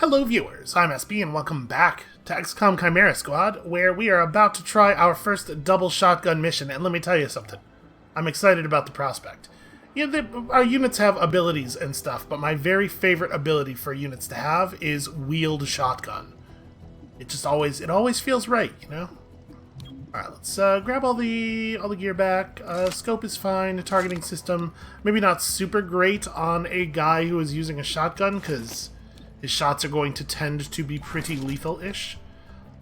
Hello viewers, I'm SB and welcome back to XCOM Chimera Squad, where we are about to try our first double shotgun mission, and let me tell you something. I'm excited about the prospect. Our units have abilities and stuff, but my very favorite ability for units to have is wield shotgun. It always feels right, you know? Alright, let's grab all the gear back. Scope is fine, targeting system, maybe not super great on a guy who is using a shotgun, because his shots are going to tend to be pretty lethal-ish.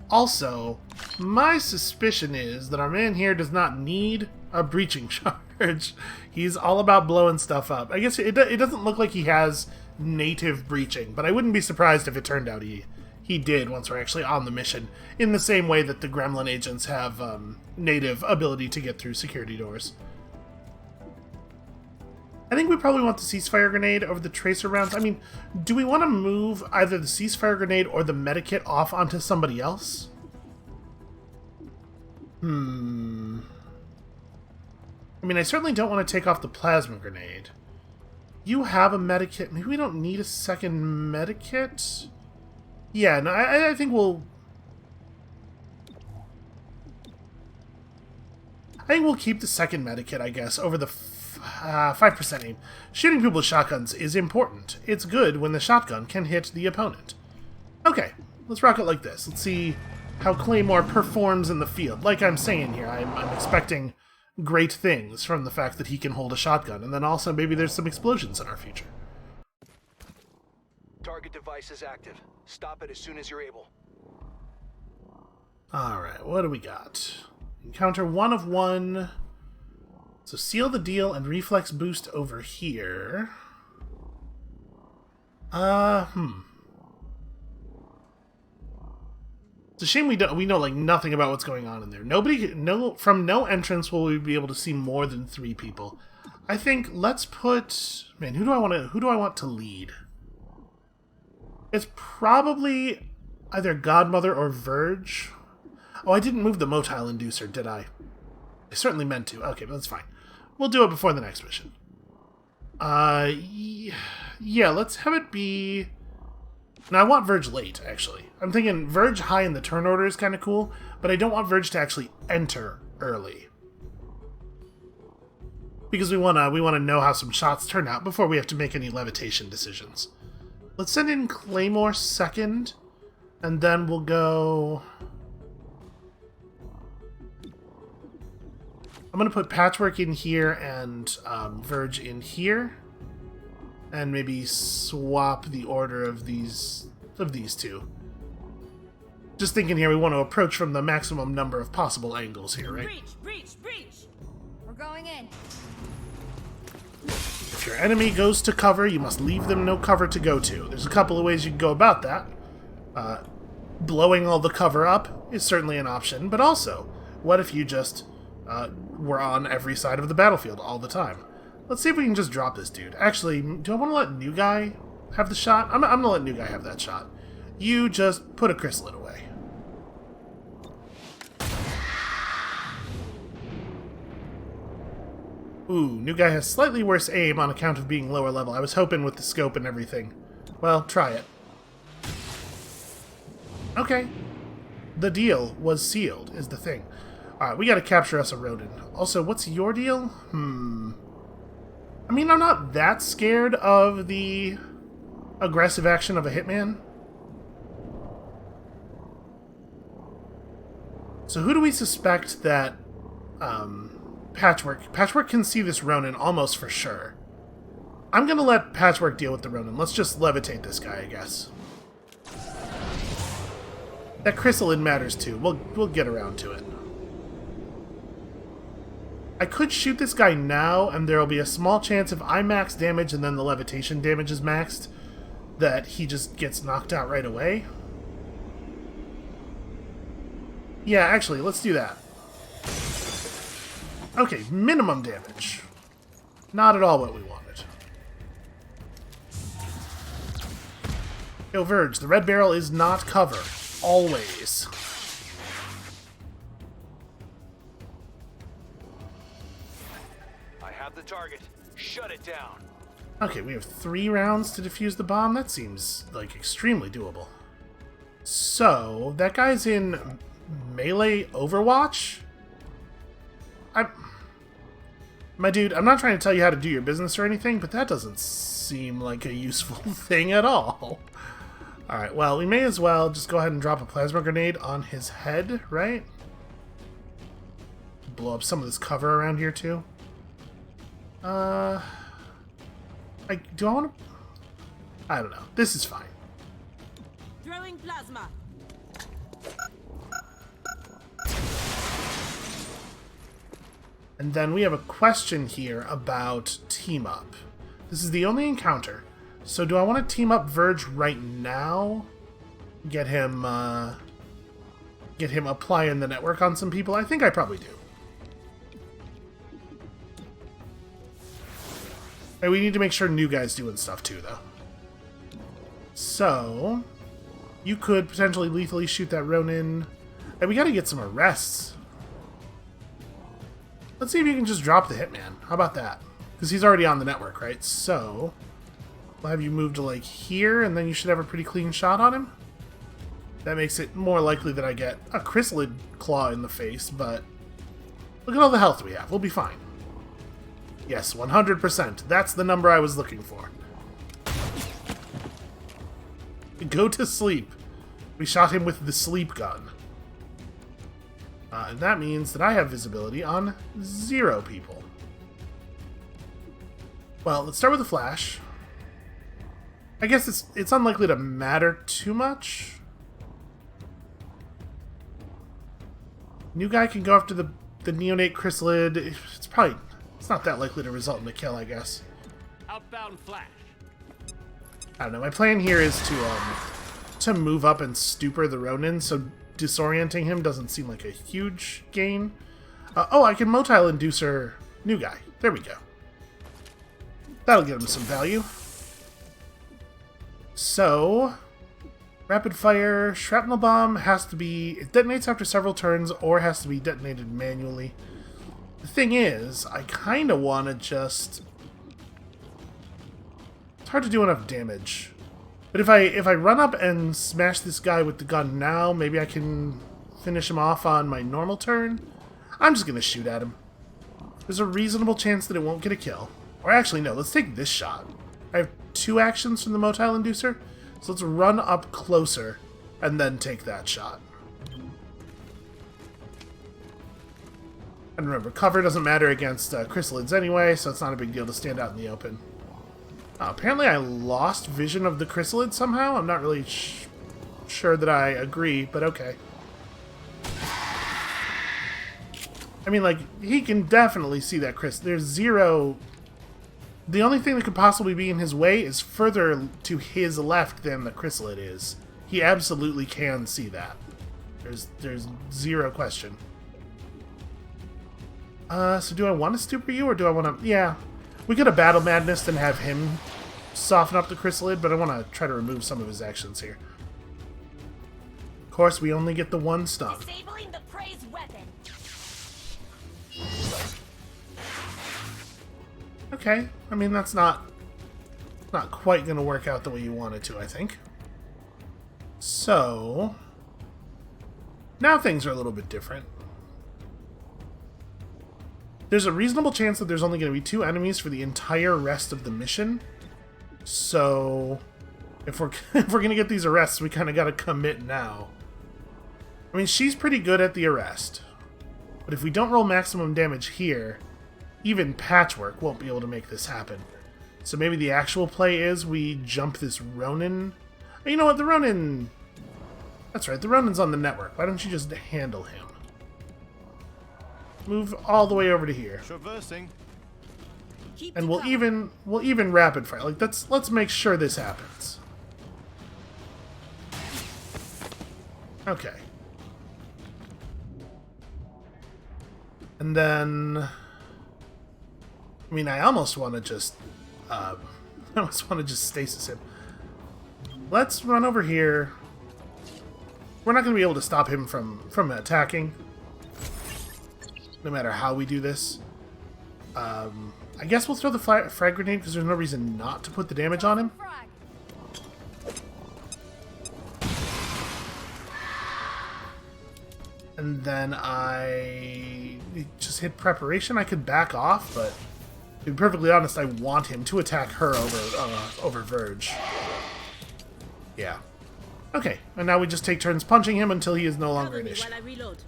Also, my suspicion is that our man here does not need a breaching charge. He's all about blowing stuff up. I guess it doesn't look like he has native breaching, but I wouldn't be surprised if it turned out he did once we're actually on the mission, in the same way that the Gremlin agents have native ability to get through security doors. I think we probably want the ceasefire grenade over the tracer rounds. I mean, do we want to move either the ceasefire grenade or the medikit off onto somebody else? I mean, I certainly don't want to take off the plasma grenade. You have a medikit. Maybe we don't need a second medikit? Yeah, no, I think we'll... keep the second medikit, I guess, over the 5% aim. Shooting people with shotguns is important. It's good when the shotgun can hit the opponent. Okay, let's rock it like this. Let's see how Claymore performs in the field. Like I'm saying here, I'm expecting great things from the fact that he can hold a shotgun, and then also maybe there's some explosions in our future. Target device is active. Stop it as soon as you're able. Alright, what do we got? Encounter 1 of 1. So seal the deal and reflex boost over here. It's a shame we know like nothing about what's going on in there. From no entrance will we be able to see more than 3 people. I think let's put, man, who do I want to lead? It's probably either Godmother or Verge. Oh, I didn't move the motile inducer, did I? I certainly meant to. Okay, but that's fine. We'll do it before the next mission. Yeah, let's have it be... Now, I want Verge late, actually. I'm thinking Verge high in the turn order is kind of cool, but I don't want Verge to actually enter early. Because we want to know how some shots turn out before we have to make any levitation decisions. Let's send in Claymore second, and then we'll go... I'm going to put Patchwork in here and Verge in here. And maybe swap the order of these two. Just thinking here, we want to approach from the maximum number of possible angles here, right? Breach! We're going in. If your enemy goes to cover, you must leave them no cover to go to. There's a couple of ways you can go about that. Blowing all the cover up is certainly an option, but also, what if you just... we're on every side of the battlefield all the time. Let's see if we can just drop this dude. Actually, do I want to let New Guy have the shot? I'm going to let New Guy have that shot. You just put a Chrysalid away. Ooh, New Guy has slightly worse aim on account of being lower level. I was hoping with the scope and everything. Well, try it. Okay. The deal was sealed, is the thing. Alright, we gotta capture us a rodent. Also, what's your deal? I mean, I'm not that scared of the aggressive action of a hitman. So who do we suspect that, Patchwork can see this Ronin almost for sure. I'm gonna let Patchwork deal with the Ronin. Let's just levitate this guy, I guess. That Chrysalid matters too. We'll get around to it. I could shoot this guy now, and there will be a small chance if I max damage and then the levitation damage is maxed, that he just gets knocked out right away. Yeah, actually, let's do that. Okay, minimum damage. Not at all what we wanted. Yo, Verge, the red barrel is not cover. Always. I have the target. Shut it down. Okay, we have 3 rounds to defuse the bomb. That seems, like, extremely doable. So, that guy's in melee Overwatch? My dude, I'm not trying to tell you how to do your business or anything, but that doesn't seem like a useful thing at all. Alright, well, we may as well just go ahead and drop a plasma grenade on his head, right? Blow up some of this cover around here, too. Do I want to... I don't know. This is fine. Throwing plasma. And then we have a question here about team up. This is the only encounter. So do I want to team up Verge right now? Get him applying the network on some people? I think I probably do. Hey, we need to make sure new guys doing stuff too, though. So, you could potentially lethally shoot that Ronin. And we gotta get some arrests. Let's see if you can just drop the Hitman. How about that? Because he's already on the network, right? So, we'll have you move to, like, here, and then you should have a pretty clean shot on him. That makes it more likely that I get a Chrysalid claw in the face, but look at all the health we have. We'll be fine. Yes, 100%. That's the number I was looking for. Go to sleep. We shot him with the sleep gun. And that means that I have visibility on 0 people. Well, let's start with the flash. I guess it's unlikely to matter too much. New guy can go after the neonate Chrysalid. It's not that likely to result in a kill, I guess. Outbound flash. I don't know. My plan here is to move up and stupor the Ronin, so disorienting him doesn't seem like a huge gain. Oh, I can motile inducer new guy. There we go. That'll get him some value. So, rapid fire shrapnel bomb has to be... It detonates after several turns or has to be detonated manually. The thing is, I kind of want to just... It's hard to do enough damage. But if I run up and smash this guy with the gun now, maybe I can finish him off on my normal turn. I'm just going to shoot at him. There's a reasonable chance that it won't get a kill. Or actually, no, let's take this shot. I have 2 actions from the motile inducer, so let's run up closer and then take that shot. And remember, cover doesn't matter against Chrysalids anyway, so it's not a big deal to stand out in the open. Apparently I lost vision of the Chrysalid somehow. I'm not really sure that I agree, but okay. I mean, like, he can definitely see that There's 0... The only thing that could possibly be in his way is further to his left than the Chrysalid is. He absolutely can see that. There's 0 question. So do I want to stupor you, or do I want to... Yeah. We could have Battle Madness and have him soften up the Chrysalid, but I want to try to remove some of his actions here. Of course, we only get the 1 stun. Disabling the prey's weapon. Okay. I mean, that's not quite going to work out the way you want it to, I think. So... Now things are a little bit different. There's a reasonable chance that there's only going to be 2 enemies for the entire rest of the mission. So, if we're going to get these arrests, we kind of got to commit now. I mean, she's pretty good at the arrest. But if we don't roll maximum damage here, even Patchwork won't be able to make this happen. So maybe the actual play is we jump this Ronin. You know what, the Ronin... That's right, the Ronin's on the network. Why don't you just handle him? Move all the way over to here. Traversing. And we'll even rapid fire. Like, let's make sure this happens. Okay. And then I mean, I almost want to just stasis him. Let's run over here. We're not going to be able to stop him from attacking, no matter how we do this. I I guess we'll throw the frag grenade because there's no reason not to put the damage on him. Frag. And then I just hit preparation. I could back off, but to be perfectly honest, I want him to attack her over Verge. Yeah. Okay, and now we just take turns punching him until he is no longer an issue. While I reload.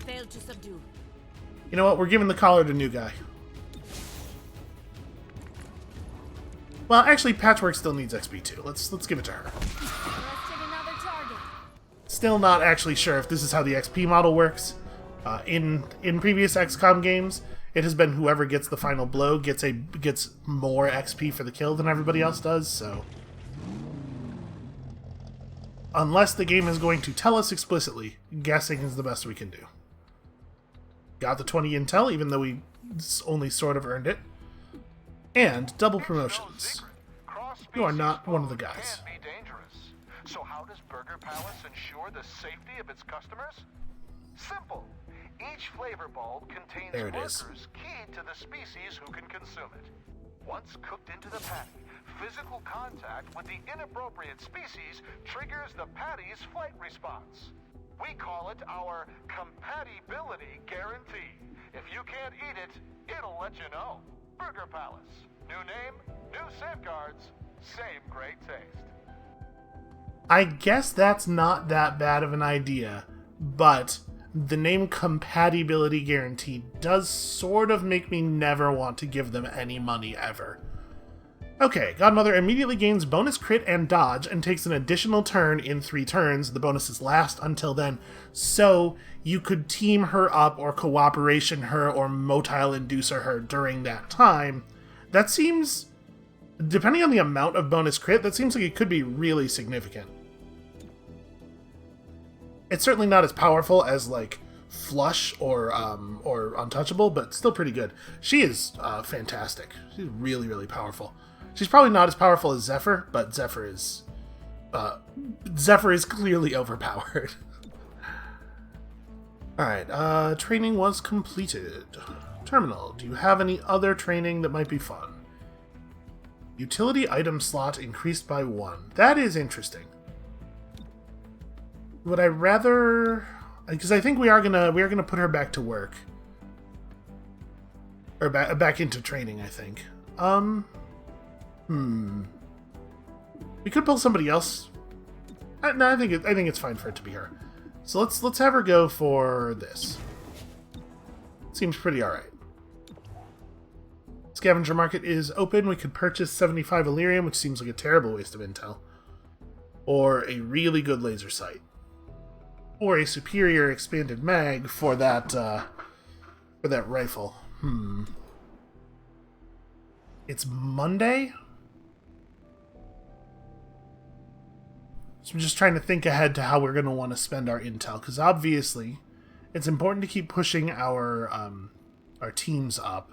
Failed to subdue. You know what? We're giving the collar to new guy. Well, actually, Patchwork still needs XP too. Let's give it to her. Arrested another target. Still not actually sure if this is how the XP model works. In previous XCOM games, it has been whoever gets the final blow gets more XP for the kill than everybody else does. So, unless the game is going to tell us explicitly, guessing is the best we can do. Got the 20 intel, even though we only sort of earned it. And double promotions. You are not one of the guys. Can be dangerous. So how does Burger Palace ensure the safety of its customers? Simple. Each flavor bulb contains There it is. markers keyed to the species who can consume it. Once cooked into the patty, physical contact with the inappropriate species triggers the patty's flight response. We call it our compatibility guarantee. If you can't eat it, it'll let you know. Burger Palace. New name, new safeguards, same great taste. I guess that's not that bad of an idea, but the name Compatibility Guarantee does sort of make me never want to give them any money ever. Okay, Godmother immediately gains bonus crit and dodge and takes an additional turn in 3 turns. The bonuses last until then, so you could team her up or cooperation her or motile inducer her during that time. That seems, depending on the amount of bonus crit, that seems like it could be really significant. It's certainly not as powerful as, like, Flush or Untouchable, but still pretty good. She is fantastic. She's really, really powerful. She's probably not as powerful as Zephyr, but Zephyr is clearly overpowered. Alright, training was completed. Terminal, do you have any other training that might be fun? Utility item slot increased by 1. That is interesting. Would I rather... Because I think we are gonna put her back to work. Or back into training, I think. We could pull somebody else. No, I think it's fine for it to be her. So let's have her go for this. Seems pretty alright. Scavenger market is open. We could purchase 75 Illyrium, which seems like a terrible waste of intel. Or a really good laser sight. Or a superior expanded mag for that rifle. It's Monday? So I'm just trying to think ahead to how we're going to want to spend our intel, because obviously it's important to keep pushing our teams up.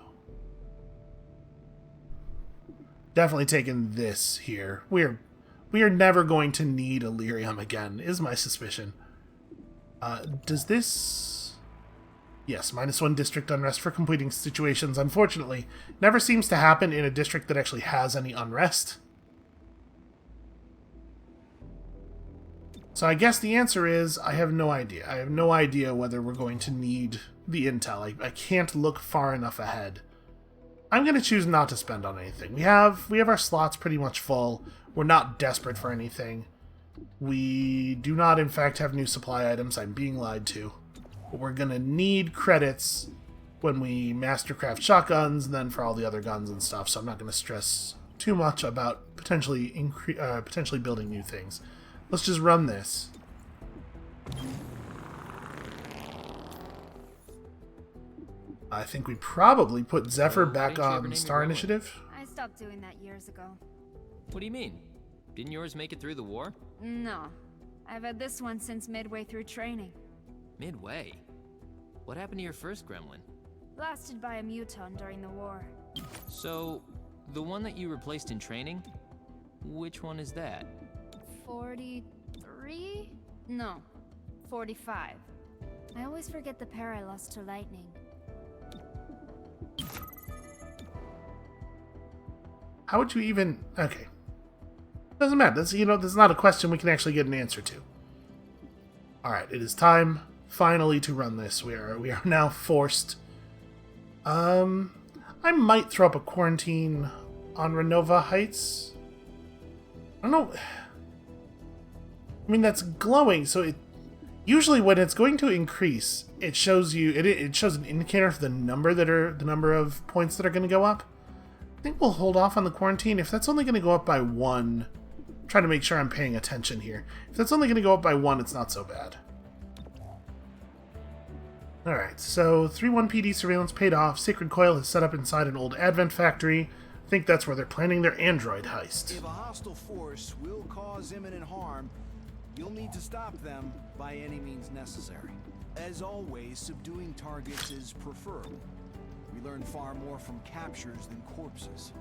Definitely taking this here. We are never going to need Illyrium again, is my suspicion. Does this... Yes, -1 district unrest for completing situations. Unfortunately, never seems to happen in a district that actually has any unrest. So I guess the answer is, I have no idea. I have no idea whether we're going to need the intel. I can't look far enough ahead. I'm going to choose not to spend on anything. We have our slots pretty much full. We're not desperate for anything. We do not, in fact, have new supply items. I'm being lied to. But we're going to need credits when we mastercraft shotguns, and then for all the other guns and stuff, so I'm not going to stress too much about potentially building new things. Let's just run this. I think we probably put Zephyr back on Star Initiative. I stopped doing that years ago. What do you mean? Didn't yours make it through the war? No. I've had this one since midway through training. Midway? What happened to your first gremlin? Blasted by a muton during the war. So, the one that you replaced in training? Which one is that? 43? No. 45. I always forget the pair I lost to lightning. How would you even... Okay. Doesn't matter. That's not a question we can actually get an answer to. Alright, it is time, finally, to run this. We are now forced. I might throw up a quarantine on Renova Heights. I don't know. I mean, that's glowing, so it... Usually when it's going to increase, it shows you... It shows an indicator for the number of points that are going to go up. I think we'll hold off on the quarantine. If that's only going to go up by 1... Try to make sure I'm paying attention here. If that's only going to go up by 1, it's not so bad. Alright, so 3-1 PD surveillance paid off. Sacred Coil is set up inside an old Advent factory. I think that's where they're planning their android heist. If a hostile force will cause imminent harm, you'll need to stop them by any means necessary. As always, subduing targets is preferable. We learn far more from captures than corpses.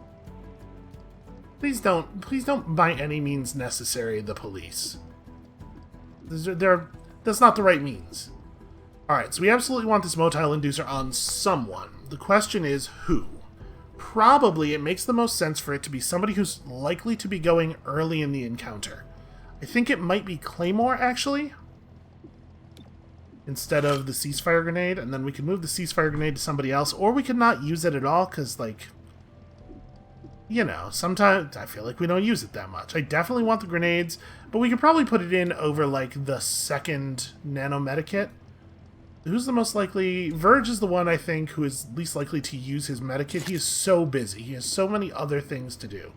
Please don't by any means necessary the police. That's not the right means. Alright, so we absolutely want this motile inducer on someone. The question is who? Probably it makes the most sense for it to be somebody who's likely to be going early in the encounter. I think it might be Claymore, actually, instead of the ceasefire grenade, and then we can move the ceasefire grenade to somebody else, or we could not use it at all, because, like, you know, sometimes I feel like we don't use it that much. I definitely want the grenades, but we could probably put it in over, like, the second nano-medikit. Who's the most likely? Verge is the one, I think, who is least likely to use his medikit. He is so busy. He has so many other things to do.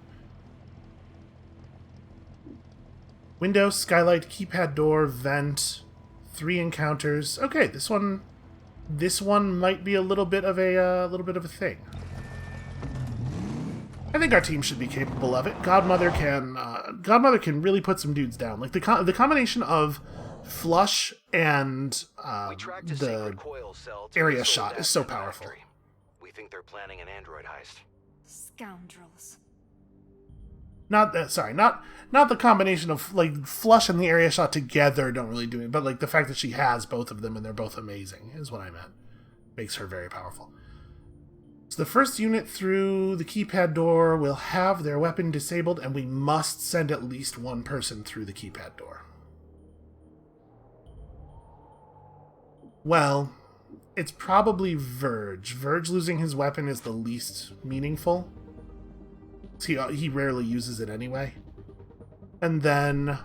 Window, skylight, keypad door, vent, 3 encounters. Okay, this one might be a little bit of a thing. I think our team should be capable of it. Godmother can really put some dudes down. Like the combination of flush and the area shot is so powerful. We think they're planning an android heist. Scoundrels. Not the combination of, like, flush and the area shot together don't really do it, but, like, the fact that she has both of them and they're both amazing is what I meant. Makes her very powerful. So the first unit through the keypad door will have their weapon disabled, and we must send at least one person through the keypad door. Well, it's probably Verge. Verge losing his weapon is the least meaningful. He rarely uses it anyway. And then,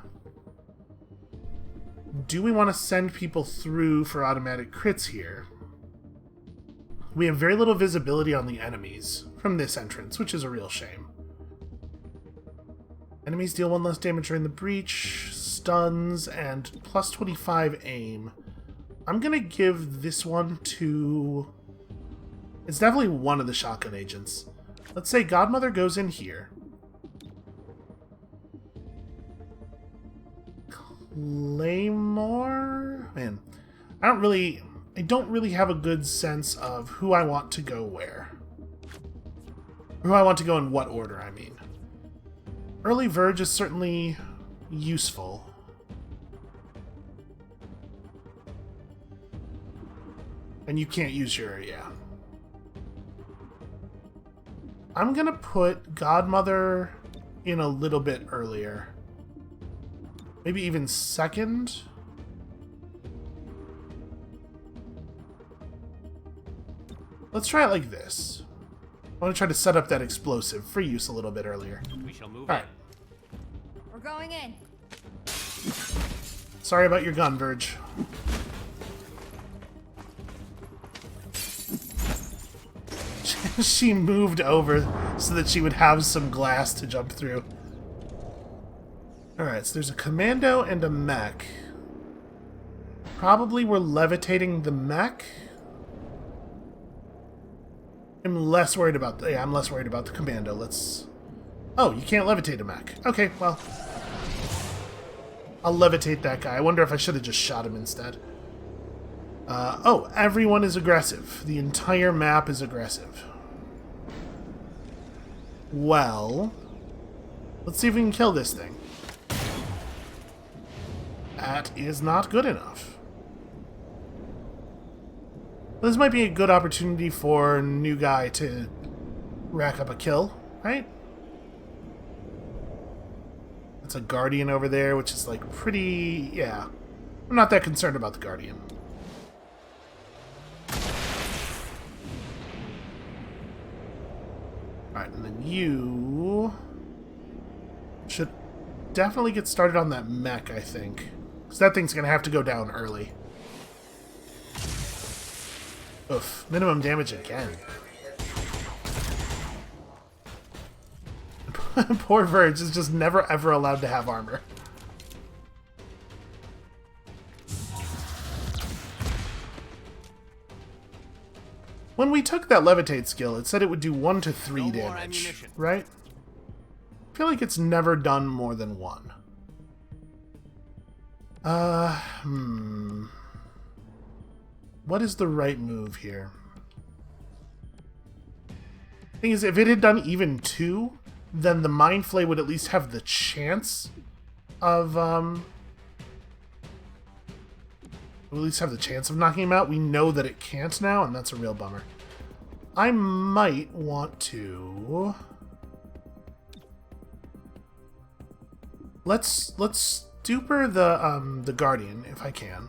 do we want to send people through for automatic crits here? We have very little visibility on the enemies from this entrance, which is a real shame. Enemies deal 1 less damage during the breach, stuns, and plus 25 aim. I'm going to give this one to... It's definitely one of the shotgun agents. Let's say Godmother goes in here. Claymore? Man, I don't really have a good sense of who I want to go where. Who I want to go in what order, I mean. Early Verge is certainly useful. And you can't use your... yeah. I'm gonna put Godmother in a little bit earlier. Maybe even second? Let's try it like this. I want to try to set up that explosive for use a little bit earlier. We shall move Alright. We're going in. Sorry about your gun, Verge. She moved over so that she would have some glass to jump through. Alright, so there's a commando and a mech. Probably we're levitating the mech. I'm less worried about the... yeah, I'm less worried about the commando. Let's... oh, you can't levitate a mech. Okay, well... I'll levitate that guy. I wonder if I should have just shot him instead. Oh, everyone is aggressive. The entire map is aggressive. Well... let's see if we can kill this thing. That is not good enough. This might be a good opportunity for new guy to rack up a kill, right? That's a Guardian over there, which is like pretty... yeah. I'm not that concerned about the Guardian. Alright, and then you... should definitely get started on that mech, I think. Because that thing's going to have to go down early. Oof. Minimum damage again. Poor Verge is just never ever allowed to have armor. When we took that levitate skill, it said it would do 1 to 3 damage, right? I feel like it's never done more than 1. What is the right move here? Thing is, if it had done even 2, then the Mind Flay would at least have the chance of, knocking him out. We know that it can't now, and that's a real bummer. I might want to... Let's stuper the Guardian, if I can.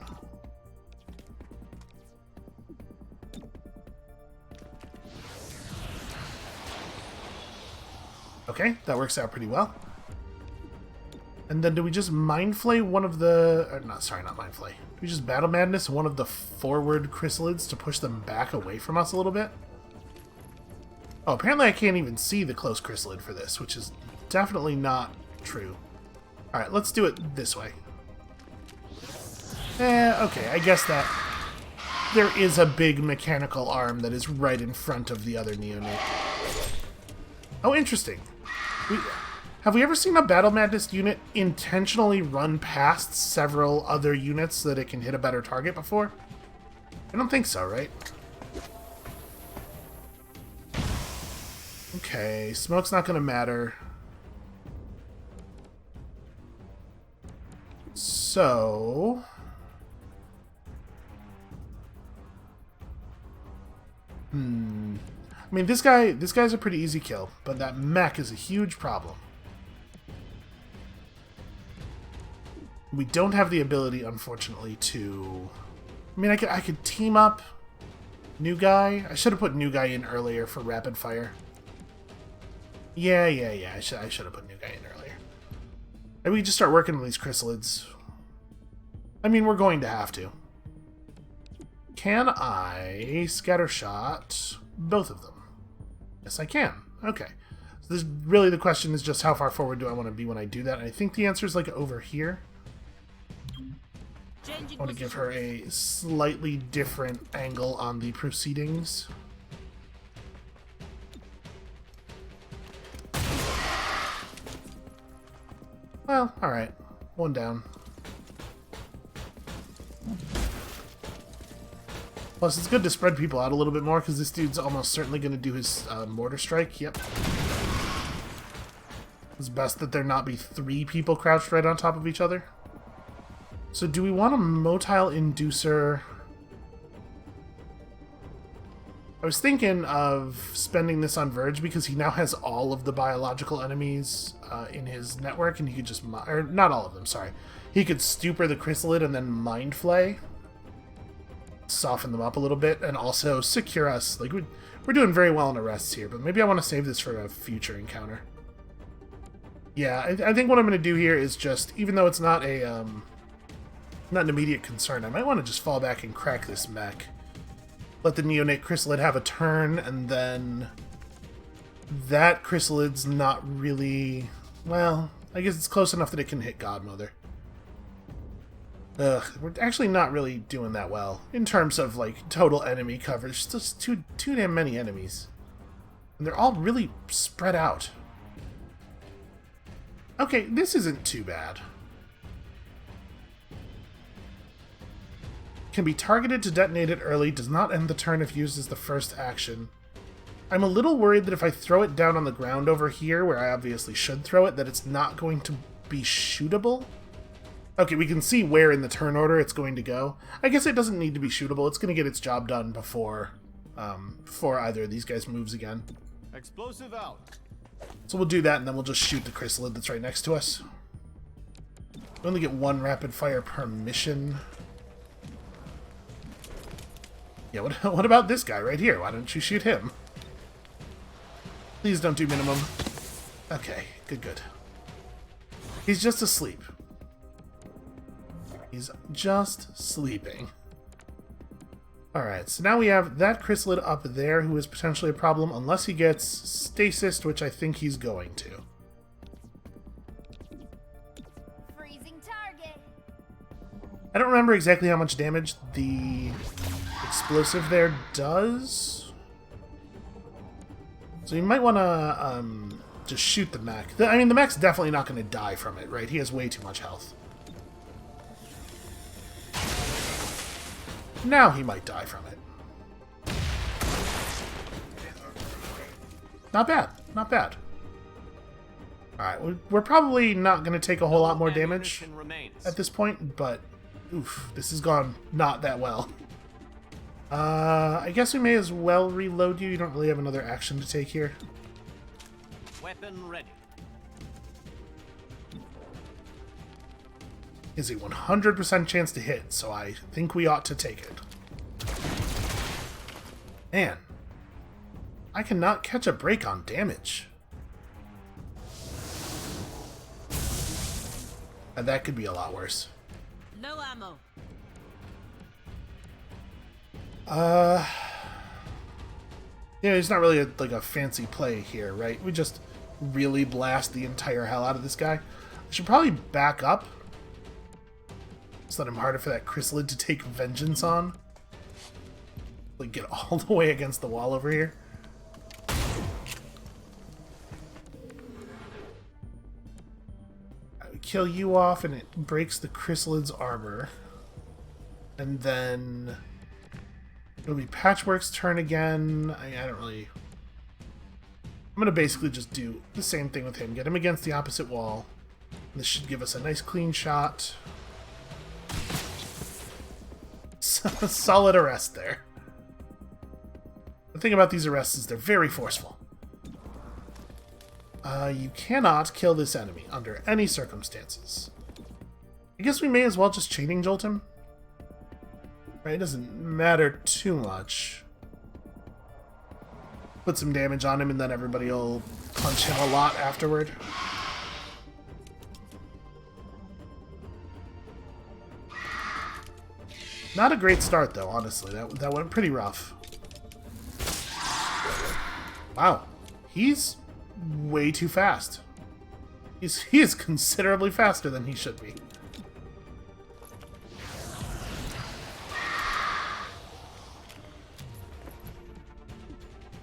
Okay, that works out pretty well. And then do we just Mind Flay one of the... not Mind Flay. Do we just Battle Madness one of the forward Chrysalids to push them back away from us a little bit? Oh, apparently I can't even see the close Chrysalid for this, which is definitely not true. Alright, let's do it this way. Okay, I guess that... there is a big mechanical arm that is right in front of the other neonate. Oh, interesting. Have we ever seen a Battle Madness unit intentionally run past several other units so that it can hit a better target before? I don't think so, right? Okay, smoke's not going to matter. So... I mean, this guy's a pretty easy kill, but that mech is a huge problem. We don't have the ability, unfortunately, to... I mean, I could team up new guy. I should have put new guy in earlier for rapid fire. Yeah. I should have put new guy in earlier. Maybe we just start working on these Chrysalids. I mean, we're going to have to. Can I scattershot both of them? Yes, I can. Okay. So this, really the question is just how far forward do I want to be when I do that? And I think the answer is like over here. I want to give her a slightly different angle on the proceedings. Well, alright. One down. Plus, it's good to spread people out a little bit more, because this dude's almost certainly going to do his mortar strike. Yep. It's best that there not be 3 people crouched right on top of each other. So do we want a motile inducer? I was thinking of spending this on Verge, because he now has all of the biological enemies in his network, and he could just... or not all of them, sorry. He could stupor the Chrysalid and then Mind Flay. Soften them up a little bit, and also secure us. Like, we're doing very well on arrests here, but maybe I want to save this for a future encounter. Yeah, I think what I'm going to do here is just, even though it's not a not an immediate concern, I might want to just fall back and crack this mech. Let the neonate Chrysalid have a turn, and then that Chrysalid's not really... well, I guess it's close enough that it can hit Godmother. Ugh, we're actually not really doing that well in terms of, like, total enemy coverage. Just too damn many enemies. And they're all really spread out. Okay, this isn't too bad. Can be targeted to detonate it early, does not end the turn if used as the first action. I'm a little worried that if I throw it down on the ground over here, where I obviously should throw it, that it's not going to be shootable. Okay, we can see where in the turn order it's going to go. I guess it doesn't need to be shootable. It's going to get its job done before either of these guys moves again. Explosive out. So we'll do that, and then we'll just shoot the Chrysalid that's right next to us. We only get one rapid fire per mission. Yeah, what about this guy right here? Why don't you shoot him? Please don't do minimum. Okay, good. He's just asleep. He's just sleeping. Alright, so now we have that Chrysalid up there who is potentially a problem unless he gets stasis, which I think he's going to. Freezing target. I don't remember exactly how much damage the explosive there does. So you might want to just shoot the mech. I mean, the mech's definitely not going to die from it, right? He has way too much health. Now he might die from it. Not bad. Not bad. Alright, we're probably not going to take a whole lot more damage at this point, but oof, this has gone not that well. I guess we may as well reload you. You don't really have another action to take here. Weapon ready. Is a 100% chance to hit, so I think we ought to take it. Man, I cannot catch a break on damage. And that could be a lot worse. No ammo. Yeah, it's not really like a fancy play here, right? We just really blast the entire hell out of this guy. I should probably back up. Just let him harder for that Chrysalid to take vengeance on. Like, get all the way against the wall over here. I would kill you off and it breaks the Chrysalid's armor. And then it'll be Patchwork's turn again. I don't really... I'm going to basically just do the same thing with him. Get him against the opposite wall. This should give us a nice clean shot. Solid arrest there. The thing about these arrests is they're very forceful. You cannot kill this enemy under any circumstances. I guess we may as well just chaining jolt him. Right, it doesn't matter too much. Put some damage on him and then everybody will punch him a lot afterward. Not a great start, though, honestly. That went pretty rough. Wow. He's way too fast. He is considerably faster than he should be.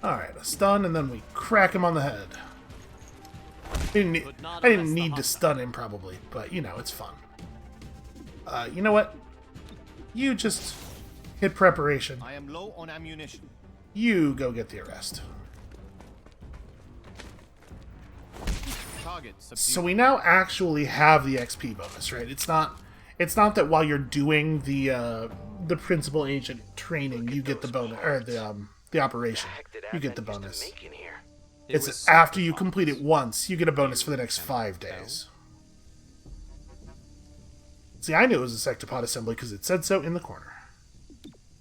Alright, a stun, and then we crack him on the head. I didn't need to stun him, probably, but, you know, it's fun. You know what? You just hit preparation. I am low on ammunition. You go get the arrest. So we now actually have the XP bonus, right? It's not that while you're doing the principal agent training, you get the bonus, or the operation. You get the bonus. It's after you complete it once, you get a bonus for the next 5 days. See, I knew it was a sectopod assembly because it said so in the corner.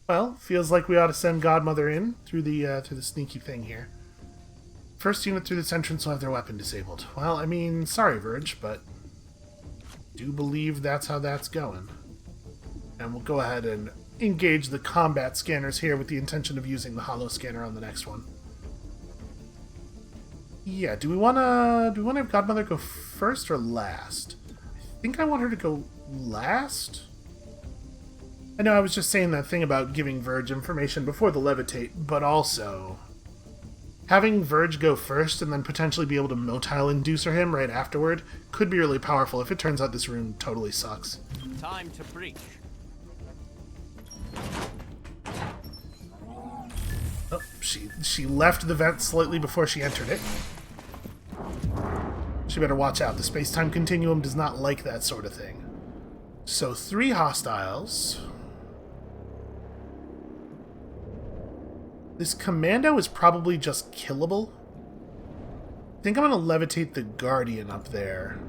Well, feels like we ought to send Godmother in through the sneaky thing here. First unit through this entrance will have their weapon disabled. Well, I mean, sorry, Verge, but do believe that's how that's going. And we'll go ahead and engage the combat scanners here with the intention of using the holo scanner on the next one. Yeah, do we wanna have Godmother go first or last? I think I want her to go last. I know I was just saying that thing about giving Verge information before the levitate, but also having Verge go first and then potentially be able to motile inducer him right afterward could be really powerful if it turns out this rune totally sucks. Time to breach. Oh, she left the vent slightly before she entered it. She better watch out. The space-time continuum does not like that sort of thing. So 3 hostiles. This commando is probably just killable. I think I'm gonna levitate the Guardian up there.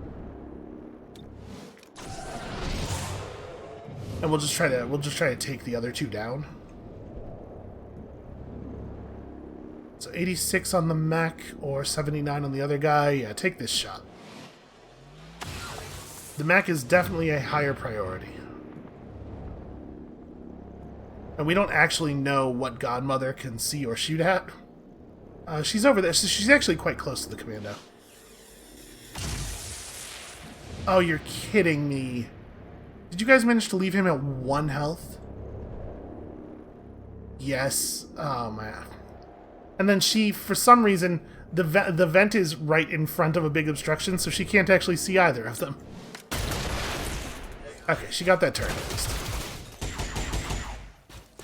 And we'll just try to take the other 2 down. So 86 on the mech or 79 on the other guy. Yeah, take this shot. The mech is definitely a higher priority. And we don't actually know what Godmother can see or shoot at. She's over there. So she's actually quite close to the commando. Oh, you're kidding me. Did you guys manage to leave him at 1 health? Yes. Oh, man. And then she, for some reason, the vent is right in front of a big obstruction, so she can't actually see either of them. Okay, she got that turn at least.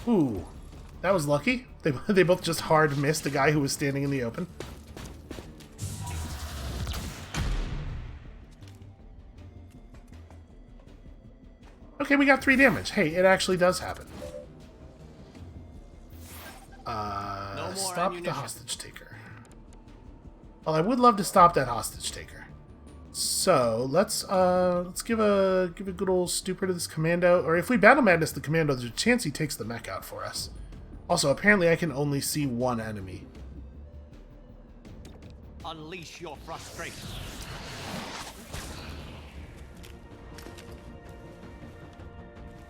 Ooh, that was lucky. They both just hard missed the guy who was standing in the open. Okay, we got 3 damage. Hey, it actually does happen. Stop the hostage taker. Well, I would love to stop that hostage taker. So let's give a good old stupor to this commando. Or if we battle madness the commando, there's a chance he takes the mech out for us. Also, apparently I can only see 1 enemy. Unleash your frustration.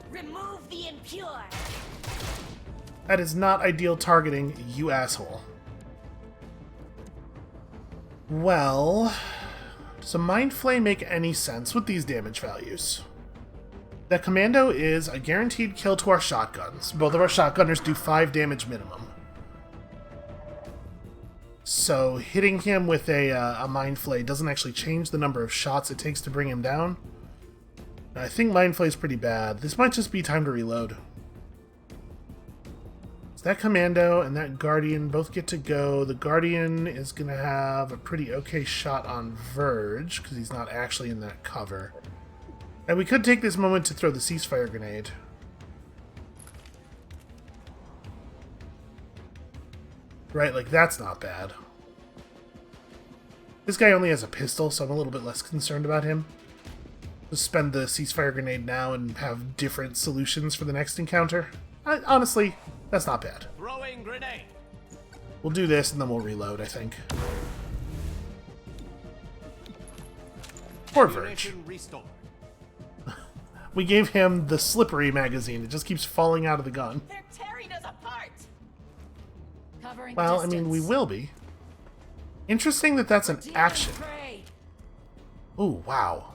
Remove the impure. That is not ideal targeting, you asshole. Well, does a Mind Flay make any sense with these damage values? That commando is a guaranteed kill to our shotguns. Both of our shotgunners do 5 damage minimum. So hitting him with a Mind Flay doesn't actually change the number of shots it takes to bring him down. I think Mind Flay is pretty bad. This might just be time to reload. So that commando and that Guardian both get to go. The Guardian is going to have a pretty okay shot on Verge, because he's not actually in that cover. And we could take this moment to throw the ceasefire grenade. Right, like that's not bad. This guy only has a pistol, so I'm a little bit less concerned about him. Just spend the ceasefire grenade now and have different solutions for the next encounter. Honestly, that's not bad. Throwing grenade. We'll do this and then we'll reload, I think. Poor Verge. Restore. We gave him the slippery magazine. It just keeps falling out of the gun. They're tearing us apart. Covering Well, I mean, we will be. Interesting that that's an action. Ooh, wow.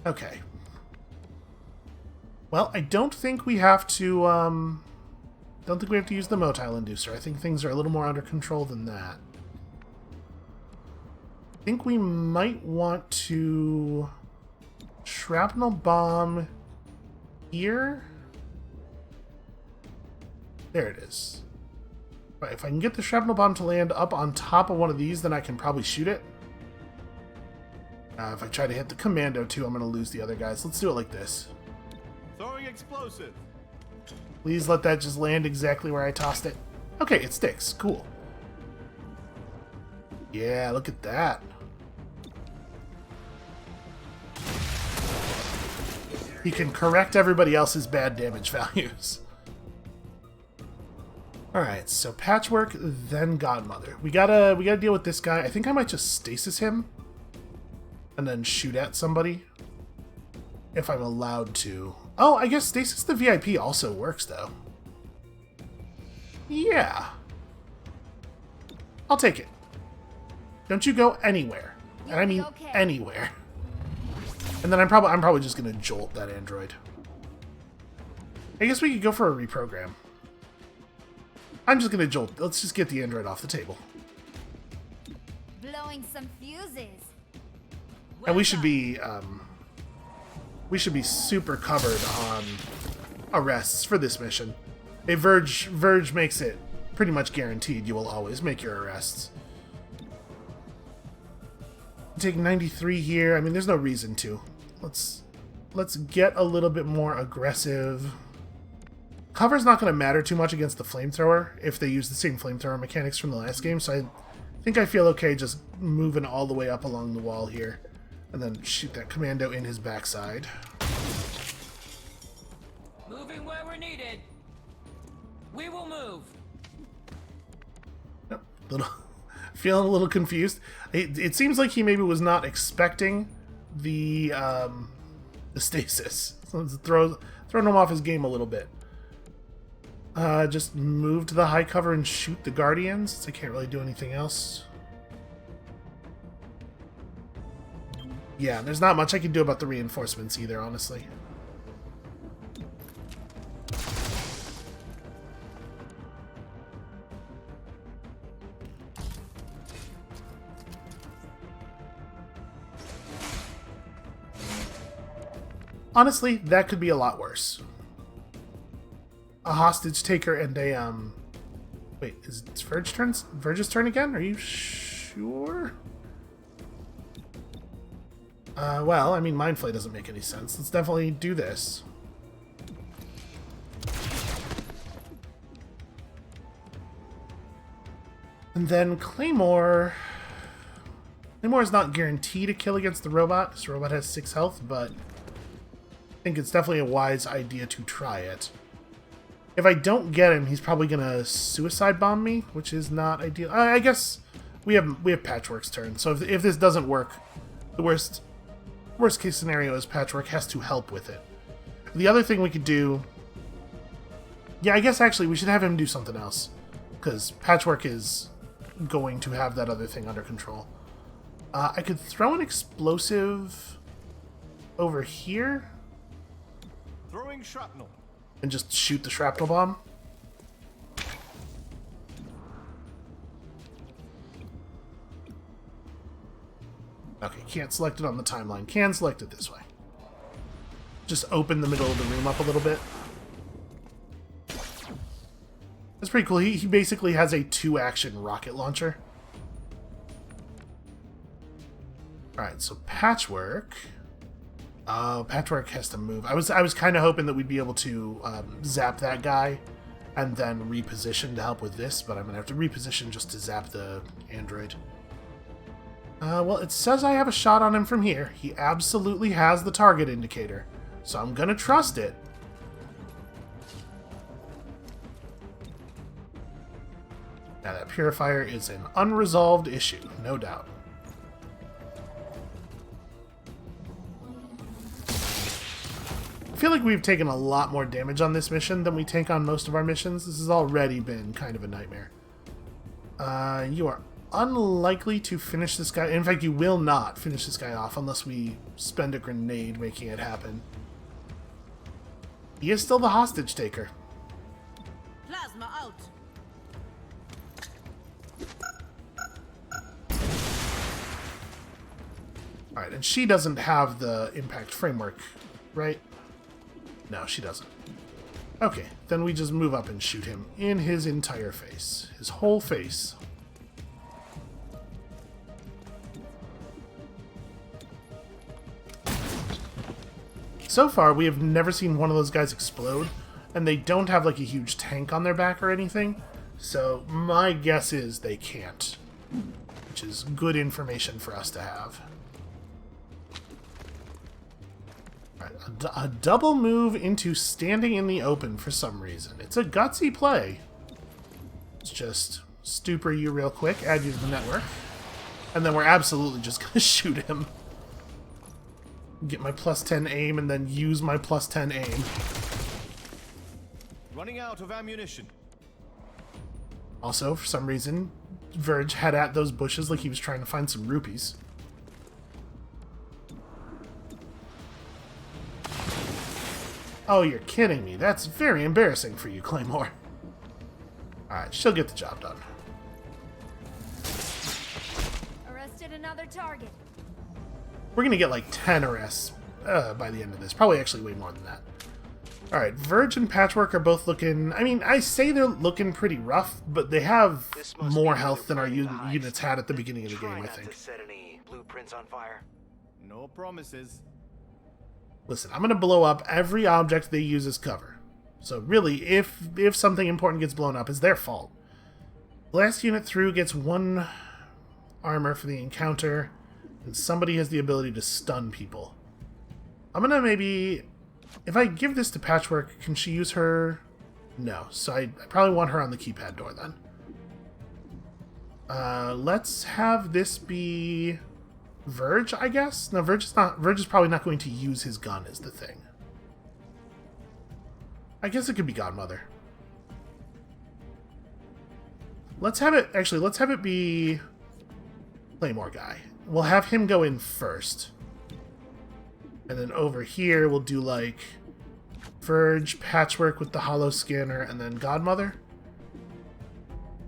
Okay. Well, I don't think we have to, don't think we have to use the motile inducer. I think things are a little more under control than that. I think we might want to shrapnel bomb here. There it is. Right, if I can get the shrapnel bomb to land up on top of one of these, then I can probably shoot it. If I try to hit the commando too, I'm going to lose the other guys. Let's do it like this. Throwing explosive. Please let that just land exactly where I tossed it. Okay, it sticks. Cool. Yeah, look at that. He can correct everybody else's bad damage values. Alright, so Patchwork, then Godmother. We gotta deal with this guy. I think I might just stasis him and then shoot at somebody if I'm allowed to. Oh, I guess stasis the VIP also works, though. Yeah. I'll take it. Don't you go anywhere. And I mean anywhere. And then I'm probably just gonna jolt that android. I guess we could go for a reprogram. I'm just gonna jolt. Let's just get the android off the table. Blowing some fuses. And we should be super covered on arrests for this mission. A Verge makes it pretty much guaranteed you will always make your arrests. Take 93 here. I mean, there's no reason to. Let's get a little bit more aggressive. Cover's not going to matter too much against the flamethrower if they use the same flamethrower mechanics from the last game, so I think I feel okay just moving all the way up along the wall here. And then shoot that commando in his backside. Moving where we're needed. We will move. Yep. Feeling a little confused. It seems like he maybe was not expecting the stasis. So it's throwing him off his game a little bit. Just move to the high cover and shoot the Guardians, since I can't really do anything else. Yeah, there's not much I can do about the reinforcements either, honestly. Honestly, that could be a lot worse. A hostage taker and a, Wait, is it Verge's turn again? Are you sure? Well, I mean, Mind Flay doesn't make any sense. Let's definitely do this. And then Claymore... Claymore is not guaranteed a kill against the robot. This robot has 6 health, but I think it's definitely a wise idea to try it. If I don't get him, he's probably gonna suicide bomb me, which is not ideal. I guess we have Patchwork's turn, so if this doesn't work, the worst case scenario is Patchwork has to help with it. The other thing we could do... Yeah, I guess actually we should have him do something else, because Patchwork is going to have that other thing under control. I could throw an explosive over here. Throwing shrapnel. And just shoot the shrapnel bomb. Okay, can't select it on the timeline. Can select it this way. Just open the middle of the room up a little bit. That's pretty cool. He basically has a 2-action rocket launcher. Alright, so Patchwork... Patchwork has to move. I was kind of hoping that we'd be able to zap that guy and then reposition to help with this, but I'm going to have to reposition just to zap the android. Well, it says I have a shot on him from here. He absolutely has the target indicator, so I'm going to trust it. Now, that purifier is an unresolved issue, no doubt. I feel like we've taken a lot more damage on this mission than we take on most of our missions. This has already been kind of a nightmare. You are unlikely to finish this guy. In fact, you will not finish this guy off unless we spend a grenade making it happen. He is still the hostage taker. Plasma out. Alright, and she doesn't have the impact framework, right? No, she doesn't. Okay, then we just move up and shoot him in his entire face. His whole face. So far, we have never seen one of those guys explode, and they don't have like a huge tank on their back or anything, so my guess is they can't, which is good information for us to have. A double move into standing in the open for some reason. It's a gutsy play. Let's just stupor you real quick, add you to the network, and then we're absolutely just going to shoot him. Get my +10 aim and then use my +10 aim. Running out of ammunition. Also, for some reason, Verge had at those bushes like he was trying to find some rupees. Oh, you're kidding me. That's very embarrassing for you, Claymore. Alright, she'll get the job done. Arrested another target. We're gonna get like 10 arrests by the end of this. Probably actually way more than that. Alright, Verge and Patchwork are both looking... I mean, I say they're looking pretty rough, but they have more health than our units had at the beginning of the game, I think. Set any blueprints blueprints on fire? No promises. Listen, I'm going to blow up every object they use as cover. So really, if something important gets blown up, it's their fault. Last unit through gets 1 armor for the encounter, and somebody has the ability to stun people. I'm going to maybe... If I give this to Patchwork, can she use her... No, so I probably want her on the keypad door then. Let's have this be Verge, I guess? No, Verge is probably not going to use his gun as the thing. I guess it could be Godmother. Let's have it be Claymore guy. We'll have him go in first. And then over here we'll do like Verge, Patchwork with the hollow scanner, and then Godmother.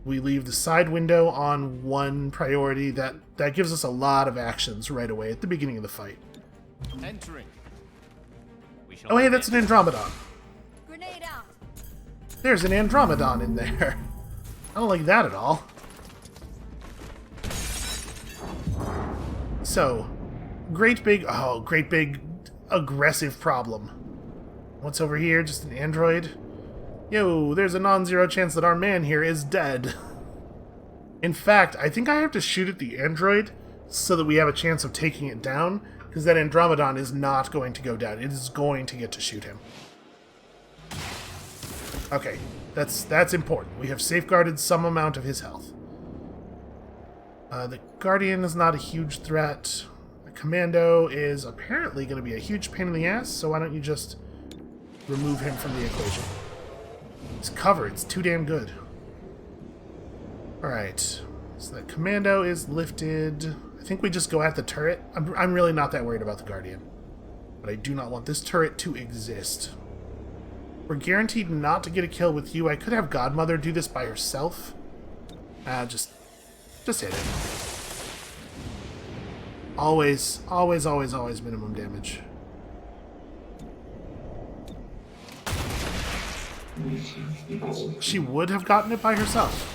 We leave the side window on 1 priority. That gives us a lot of actions right away at the beginning of the fight. Entering. Oh hey, that's an Andromedon. Grenade out. There's an Andromedon in there. I don't like that at all. So, great big aggressive problem. What's over here? Just an android? Yo, there's a non-zero chance that our man here is dead. In fact, I think I have to shoot at the android so that we have a chance of taking it down, because that Andromedon is not going to go down. It is going to get to shoot him. Okay, that's important. We have safeguarded some amount of his health. The Guardian is not a huge threat. The Commando is apparently going to be a huge pain in the ass, so why don't you just remove him from the equation? His cover, it's too damn good. Alright, so the Commando is lifted. I think we just go at the turret. I'm really not that worried about the Guardian. But I do not want this turret to exist. We're guaranteed not to get a kill with you. I could have Godmother do this by herself. Just hit it. Always minimum damage. She would have gotten it by herself.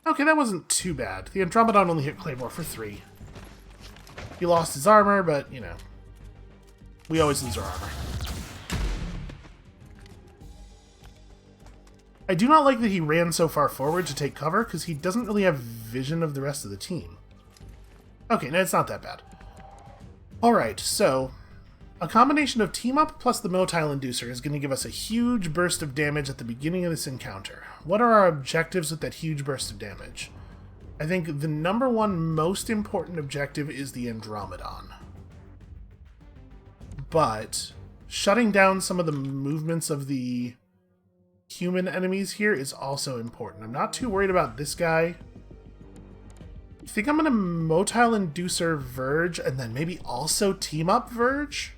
Okay, that wasn't too bad. The Andromedon only hit Claymore for 3. He lost his armor, but, you know, we always lose our armor. I do not like that he ran so far forward to take cover, because he doesn't really have vision of the rest of the team. Okay, no, it's not that bad. Alright, so a combination of Team Up plus the Motile Inducer is going to give us a huge burst of damage at the beginning of this encounter. What are our objectives with that huge burst of damage? I think the number 1 most important objective is the Andromedon. But shutting down some of the movements of the human enemies here is also important. I'm not too worried about this guy. I think I'm going to Motile Inducer Verge and then maybe also Team Up Verge?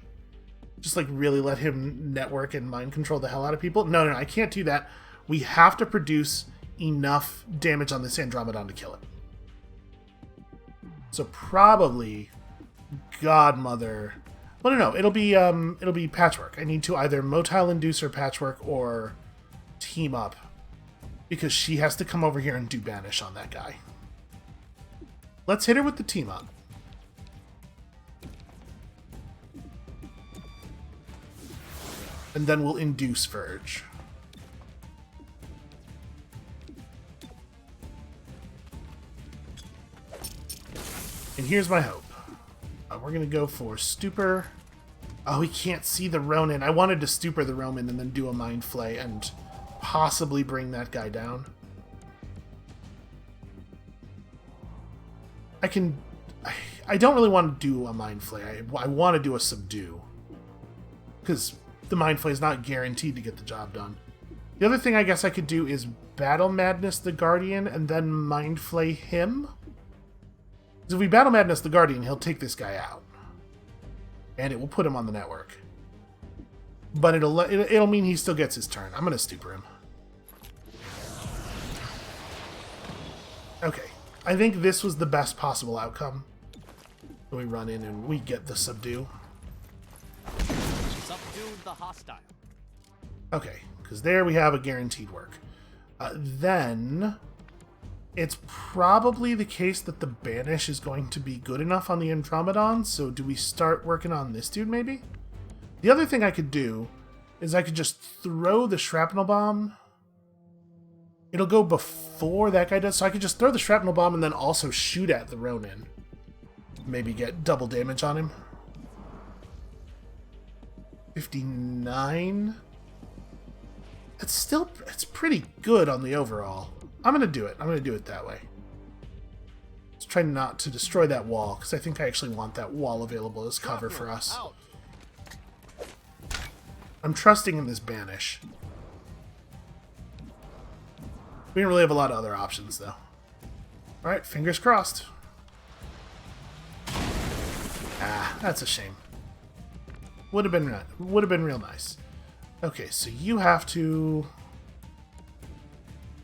Just like really let him network and mind control the hell out of people? No, I can't do that. We have to produce enough damage on this Andromedon to kill it. So probably Godmother. Well, no, it'll be Patchwork. I need to either Motile Inducer Patchwork or Team Up, because she has to come over here and do banish on that guy. Let's hit her with the Team Up. And then we'll induce Verge. And here's my hope. We're going to go for Stupor. Oh, he can't see the Ronin. I wanted to Stupor the Ronin and then do a Mind Flay and possibly bring that guy down. I don't really want to do a Mind Flay. I want to do a Subdue. Because the Mind Flay is not guaranteed to get the job done. The other thing I guess I could do is Battle Madness the Guardian and then Mind Flay him. Because if we Battle Madness the Guardian, he'll take this guy out. And it will put him on the network. But it'll mean he still gets his turn. I'm going to Stupor him. Okay. I think this was the best possible outcome. We run in and we get the Subdue. Subdued the hostile. Okay, because there we have a guaranteed work. Then, It's probably the case that the Banish is going to be good enough on the Andromedon, so do we start working on this dude, maybe? The other thing I could do is I could just throw the Shrapnel Bomb. It'll go before that guy does, so I could just throw the Shrapnel Bomb and then also shoot at the Ronin. Maybe get double damage on him. 59? It's pretty good on the overall. I'm going to do it. I'm going to do it that way. Let's try not to destroy that wall, because I think I actually want that wall available as cover for us. I'm trusting in this Banish. We don't really have a lot of other options, though. Alright, fingers crossed. Ah, that's a shame. Would have been real nice. Okay, so you have to...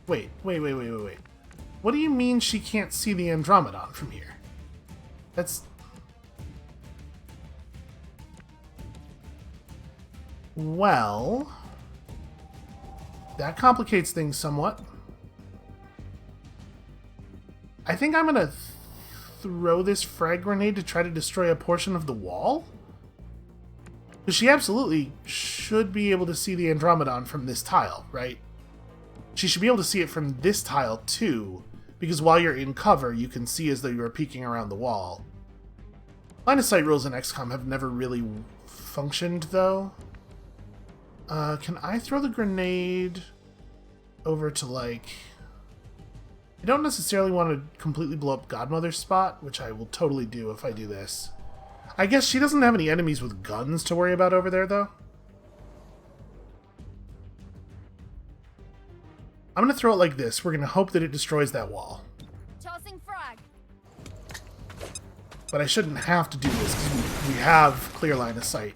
Wait. What do you mean she can't see the Andromedon from here? That's... Well... That complicates things somewhat. I think I'm gonna throw this frag grenade to try to destroy a portion of the wall? Because she absolutely should be able to see the Andromedon from this tile, right? She should be able to see it from this tile, too, because while you're in cover, you can see as though you are peeking around the wall. Line of sight rules in XCOM have never really functioned, though. Can I throw the grenade over to, like... I don't necessarily want to completely blow up Godmother's spot, which I will totally do if I do this. I guess she doesn't have any enemies with guns to worry about over there, though. I'm going to throw it like this. We're going to hope that it destroys that wall. Tossing frag. But I shouldn't have to do this because we have clear line of sight.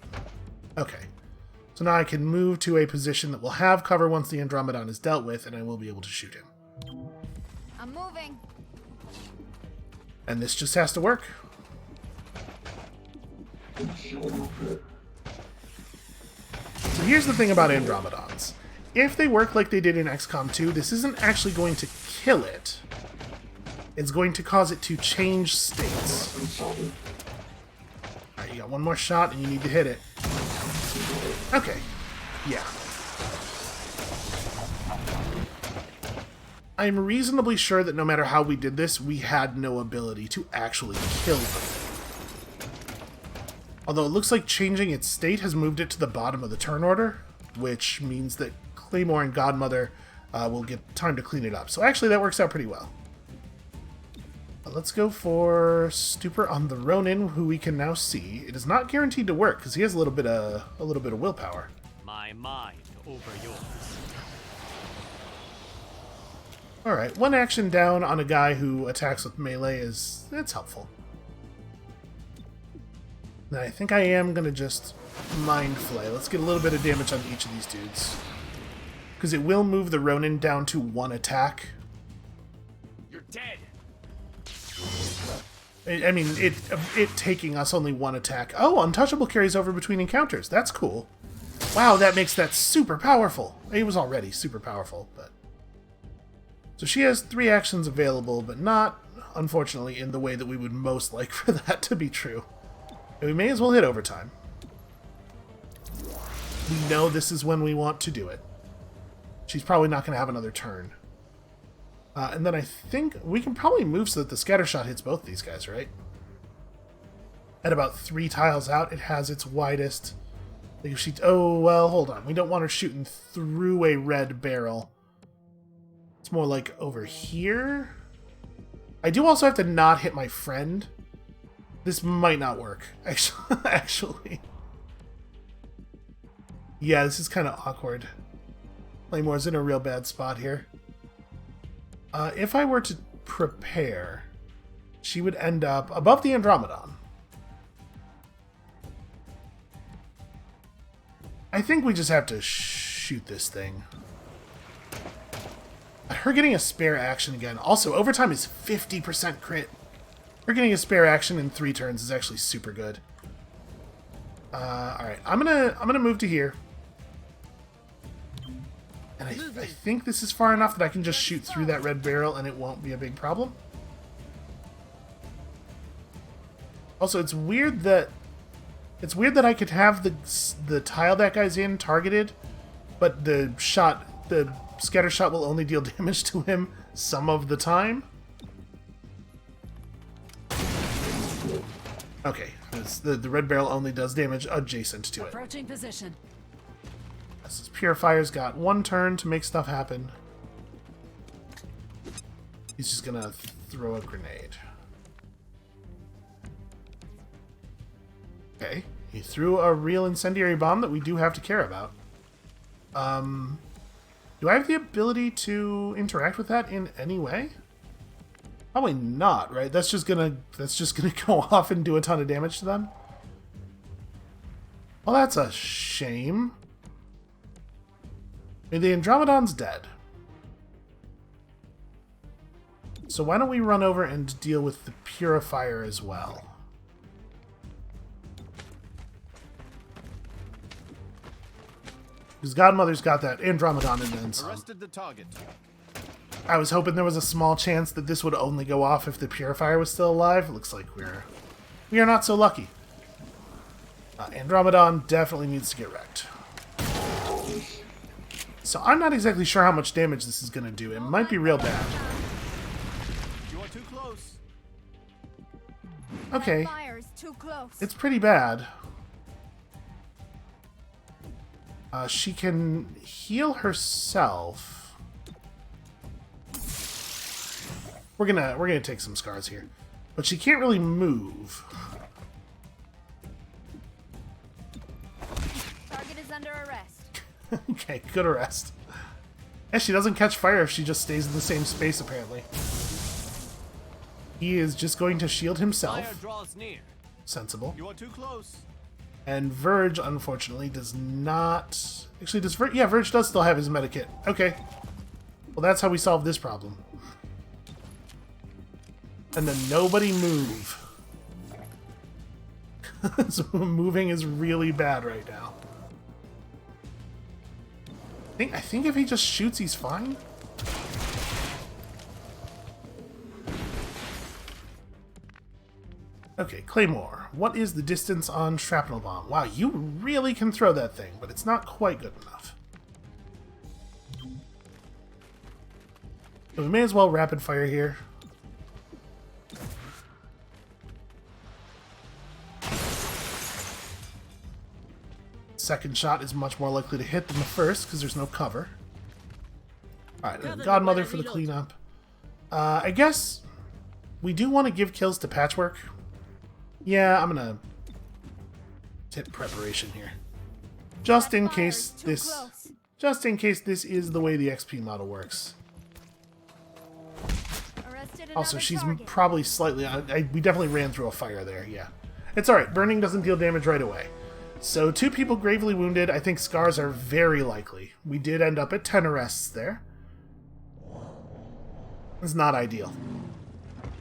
Okay. So now I can move to a position that will have cover once the Andromedon is dealt with, and I will be able to shoot him. I'm moving. And this just has to work. So here's the thing about Andromedons. If they work like they did in XCOM 2, this isn't actually going to kill it. It's going to cause it to change states. Alright, you got one more shot and you need to hit it. Okay. Yeah. I'm reasonably sure that no matter how we did this, we had no ability to actually kill them. Although it looks like changing its state has moved it to the bottom of the turn order, which means that Claymore and Godmother will get time to clean it up. So actually that works out pretty well. Let's go for Stupor on the Ronin, who we can now see. It is not guaranteed to work because he has a little bit of willpower. My mind over yours. All right, one action down on a guy who attacks with melee it's helpful. Now I think I am gonna just Mind Flay. Let's get a little bit of damage on each of these dudes, because it will move the Ronin down to one attack. You're dead. I mean, it taking us only one attack. Oh, Untouchable carries over between encounters. That's cool. Wow, that makes that super powerful. It was already super powerful, but... So she has 3 actions available, but not, unfortunately, in the way that we would most like for that to be true. And we may as well hit overtime. We know this is when we want to do it. She's probably not going to have another turn. And then I think we can probably move so that the scatter shot hits both these guys, right? At about 3 tiles out, it has its widest. Like if she... Oh, well, hold on. We don't want her shooting through a red barrel. It's more like over here. I do also have to not hit my friend. This might not work, actually. Yeah, this is kind of awkward. Claymore's in a real bad spot here. If I were to prepare, she would end up above the Andromedon. I think we just have to shoot this thing. Her getting a spare action again. Also, overtime is 50% crit. Her getting a spare action in 3 turns is actually super good. Alright, I'm gonna move to here. And I think this is far enough that I can just shoot through that red barrel and it won't be a big problem. Also, it's weird that I could have the tile that guy's in targeted, but the scatter shot will only deal damage to him some of the time. Okay, the red barrel only does damage adjacent to it. Approaching position. This Purifier's got one turn to make stuff happen. He's just gonna throw a grenade. Okay, he threw a real incendiary bomb that we do have to care about. Do I have the ability to interact with that in any way? Probably not, right? That's just gonna go off and do a ton of damage to them. Well, that's a shame. I mean, the Andromedon's dead. So why don't we run over and deal with the Purifier as well? Because Godmother's got that Andromedon and then some. Arrested the target. I was hoping there was a small chance that this would only go off if the Purifier was still alive. It looks like we are not so lucky. Andromedon definitely needs to get wrecked. So I'm not exactly sure how much damage this is going to do. It might be real bad. You are too close. Okay. Fire's too close. It's pretty bad. She can heal herself. We're gonna take some scars here, but she can't really move. Target is under arrest. Okay, good arrest. And she doesn't catch fire if she just stays in the same space, apparently. He is just going to shield Fire himself. draws near. Sensible. You are too close. And Verge, unfortunately, does not... Actually, does Verge... Yeah, Verge does still have his medikit. Okay. Well, that's how we solve this problem. And then nobody move. So moving is really bad right now. I think if he just shoots, he's fine. Okay, Claymore. What is the distance on Shrapnel Bomb? Wow, you really can throw that thing, but it's not quite good enough. So we may as well rapid fire here. Second shot is much more likely to hit than the first because there's no cover. Alright, Godmother for the cleanup. I guess we do want to give kills to Patchwork. Yeah, I'm gonna hit preparation here. Just in case this is the way the XP model works. Also, she's probably slightly... we definitely ran through a fire there, yeah. It's alright, burning doesn't deal damage right away. So, 2 people gravely wounded. I think scars are very likely. We did end up at 10 arrests there. It's not ideal.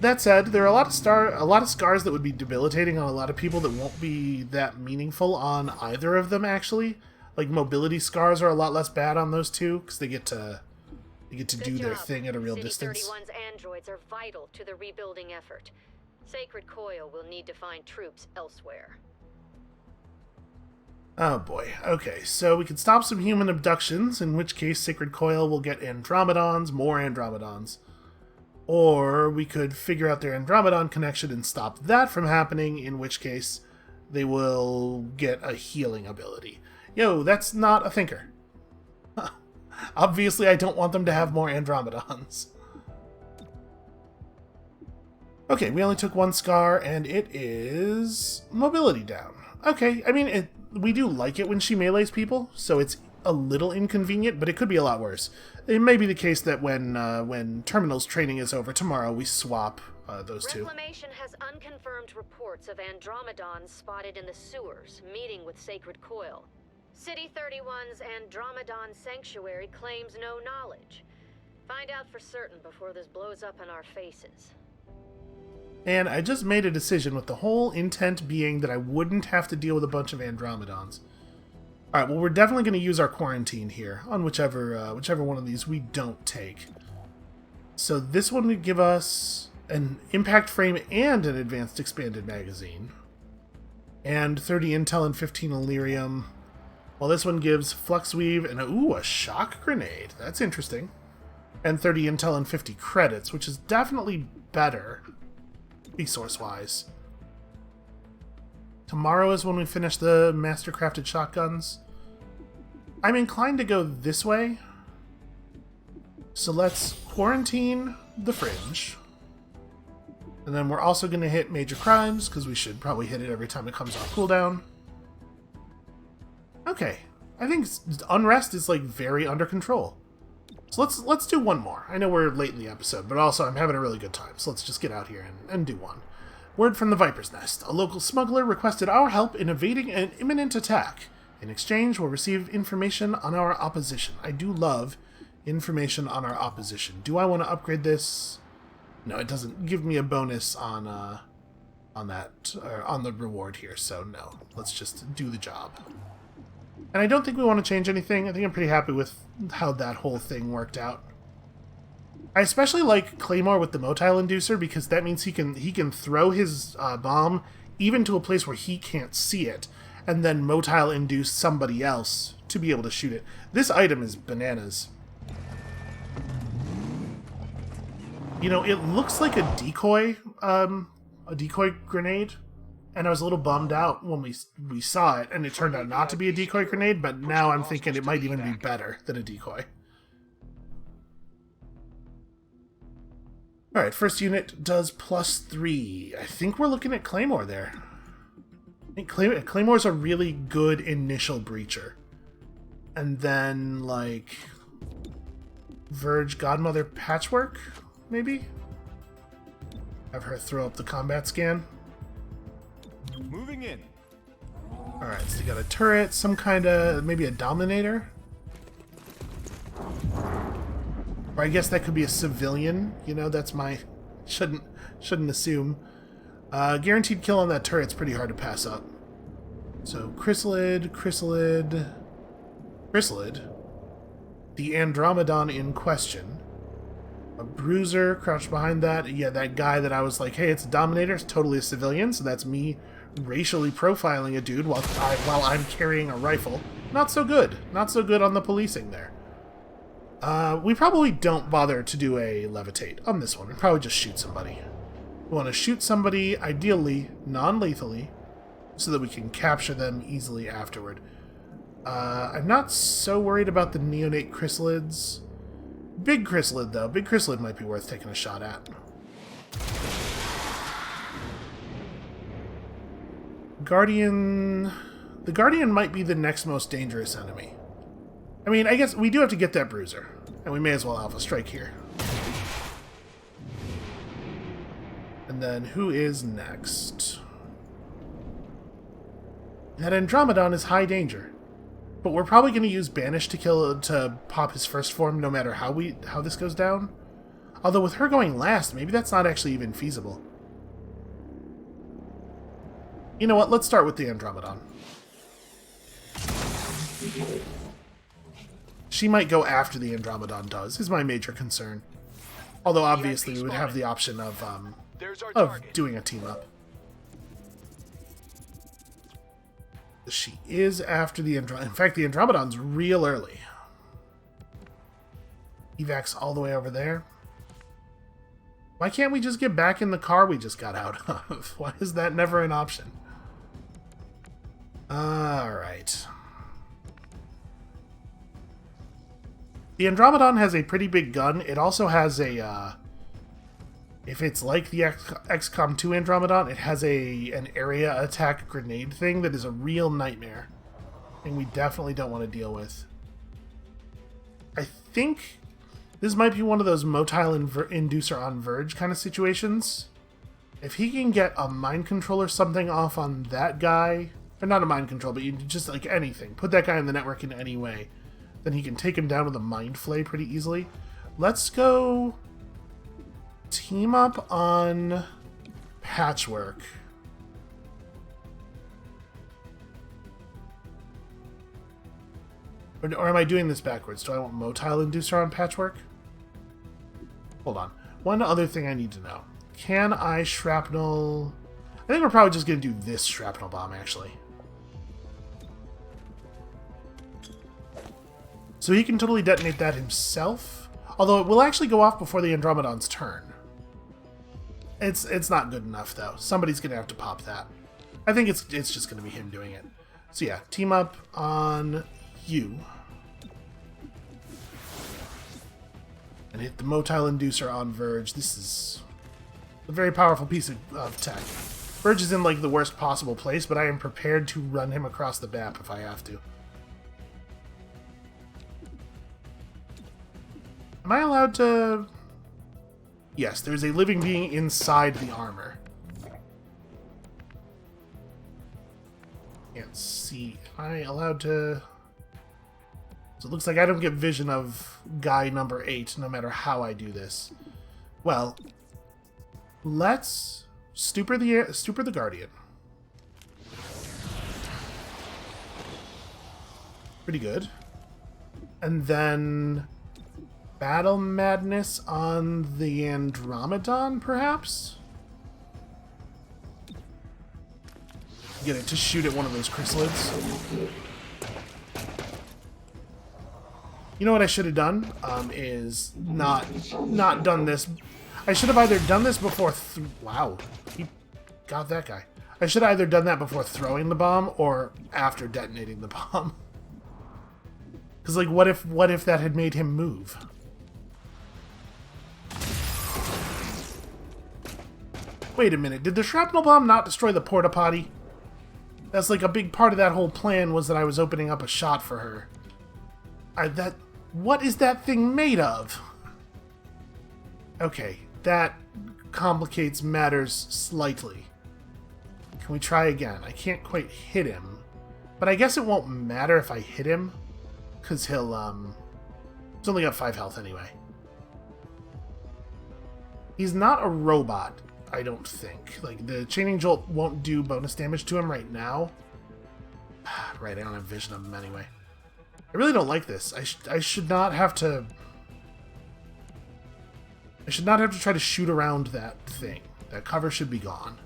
That said, there are a lot of scars that would be debilitating on a lot of people that won't be that meaningful on either of them, actually. Like, mobility scars are a lot less bad on those two, because they get to do their thing at a real distance. City 31's androids are vital to the rebuilding effort. Sacred Coil will need to find troops elsewhere. Oh boy. Okay, so we can stop some human abductions, in which case Sacred Coil will get Andromedons, more Andromedons. Or we could figure out their Andromedon connection and stop that from happening, in which case they will get a healing ability. Yo, that's not a thinker. Obviously, I don't want them to have more Andromedons. Okay, we only took 1 scar, and it is mobility down. Okay, I mean, we do like it when she melees people, so it's a little inconvenient, but it could be a lot worse. It may be the case that when Terminal's training is over tomorrow, we swap those two. Reclamation has unconfirmed reports of Andromedons spotted in the sewers, meeting with Sacred Coil. City 31's Andromedon Sanctuary claims no knowledge. Find out for certain before this blows up in our faces. And I just made a decision with the whole intent being that I wouldn't have to deal with a bunch of Andromedons. All right, well, we're definitely going to use our quarantine here on whichever one of these we don't take. So this one would give us an impact frame and an advanced expanded magazine. And 30 intel and 15 Illyrium. Well, this one gives flux weave and a shock grenade. That's interesting. And 30 intel and 50 credits, which is definitely better resource-wise. Tomorrow is when we finish the master-crafted shotguns. I'm inclined to go this way. So let's quarantine the Fringe. And then we're also going to hit Major Crimes, because we should probably hit it every time it comes off cooldown. Okay. I think Unrest is, like, very under control. So let's do one more. I know we're late in the episode, but also I'm having a really good time, so let's just get out here and do one. Word from the Viper's Nest. A local smuggler requested our help in evading an imminent attack. In exchange, we'll receive information on our opposition. I do love information on our opposition. Do I want to upgrade this? No, it doesn't give me a bonus on that, or on the reward here, so no. Let's just do the job. And I don't think we want to change anything. I think I'm pretty happy with how that whole thing worked out. I especially like Claymore with the motile inducer because that means he can throw his bomb even to a place where he can't see it, and then motile induce somebody else to be able to shoot it. This item is bananas. You know, it looks like a decoy grenade. And I was a little bummed out when we saw it, and it turned out not to be a decoy grenade, but now I'm thinking it might even be better than a decoy. Alright, first unit does +3. I think we're looking at Claymore there. I think Claymore's a really good initial breacher. And then, like, Verge Godmother Patchwork, maybe? Have her throw up the combat scan. Moving in. Alright, so you got a turret, some kind of, maybe a Dominator? Or I guess that could be a civilian, you know, that's my, shouldn't assume. Guaranteed kill on that turret's pretty hard to pass up. So, Chrysalid, the Andromedon in question. A bruiser crouched behind that. Yeah, that guy that I was like, hey, it's a Dominator, it's totally a civilian, so that's me racially profiling a dude while I'm carrying a rifle. Not so good. Not so good on the policing there. We probably don't bother to do a levitate on this one. We probably just shoot somebody. We want to shoot somebody, ideally non-lethally, so that we can capture them easily afterward. I'm not so worried about the neonate chrysalids. Big Chrysalid, though. Big Chrysalid might be worth taking a shot at. Guardian... The Guardian might be the next most dangerous enemy. I mean, I guess we do have to get that Bruiser. And we may as well Alpha Strike here. And then, who is next? That Andromedon is high danger. But we're probably going to use Banish to pop his first form no matter how this goes down. Although with her going last, maybe that's not actually even feasible. You know what? Let's start with the Andromedon. She might go after the Andromedon does, is my major concern. Although obviously we would have the option of doing a team up. She is after the Andromedon. In fact, the Andromedon's real early. Evac's all the way over there. Why can't we just get back in the car we just got out of? Why is that never an option? Alright. The Andromedon has a pretty big gun. It also has a, if it's like the XCOM 2 Andromedon, it has an area attack grenade thing that is a real nightmare. And we definitely don't want to deal with. I think this might be one of those motile inducer on Verge kind of situations. If he can get a mind control or something off on that guy, or not a mind control, but you just like anything, put that guy in the network in any way, then he can take him down with a mind flay pretty easily. Let's go team up on Patchwork. 'Cause Or am I doing this backwards? Do I want motile inducer on patchwork? Hold on. One other thing I need to know. Can I shrapnel... I think we're probably just going to do this shrapnel bomb, actually. So he can totally detonate that himself. Although it will actually go off before the Andromedon's turn. It's not good enough, though. Somebody's going to have to pop that. I think it's just going to be him doing it. So yeah, team up on you. And hit the motile inducer on Verge. This is a very powerful piece of tech. Verge is in like the worst possible place, but I am prepared to run him across the map if I have to. Am I allowed to... Yes, there's a living being inside the armor. Can't see. Am I allowed to... So it looks like I don't get vision of guy number 8, no matter how I do this. Well, let's stupor the Guardian. Pretty good. And then Battle Madness on the Andromedon, perhaps? Get it to shoot at one of those Chrysalids. You know what I should have done? Is not done this. I should have either done this before... Wow. He got that guy. I should have either done that before throwing the bomb or after detonating the bomb. Because, like, what if that had made him move? Wait a minute. Did the shrapnel bomb not destroy the porta potty? That's like a big part of that whole plan was that I was opening up a shot for her. What is that thing made of? Okay, that complicates matters slightly. Can we try again? I can't quite hit him. But I guess it won't matter if I hit him. Because he's only got 5 health anyway. He's not a robot, I don't think. Like, the Chaining Jolt won't do bonus damage to him right now. Right, I don't have vision of him anyway. I really don't like this. I should not have to... I should not have to try to shoot around that thing. That cover should be gone.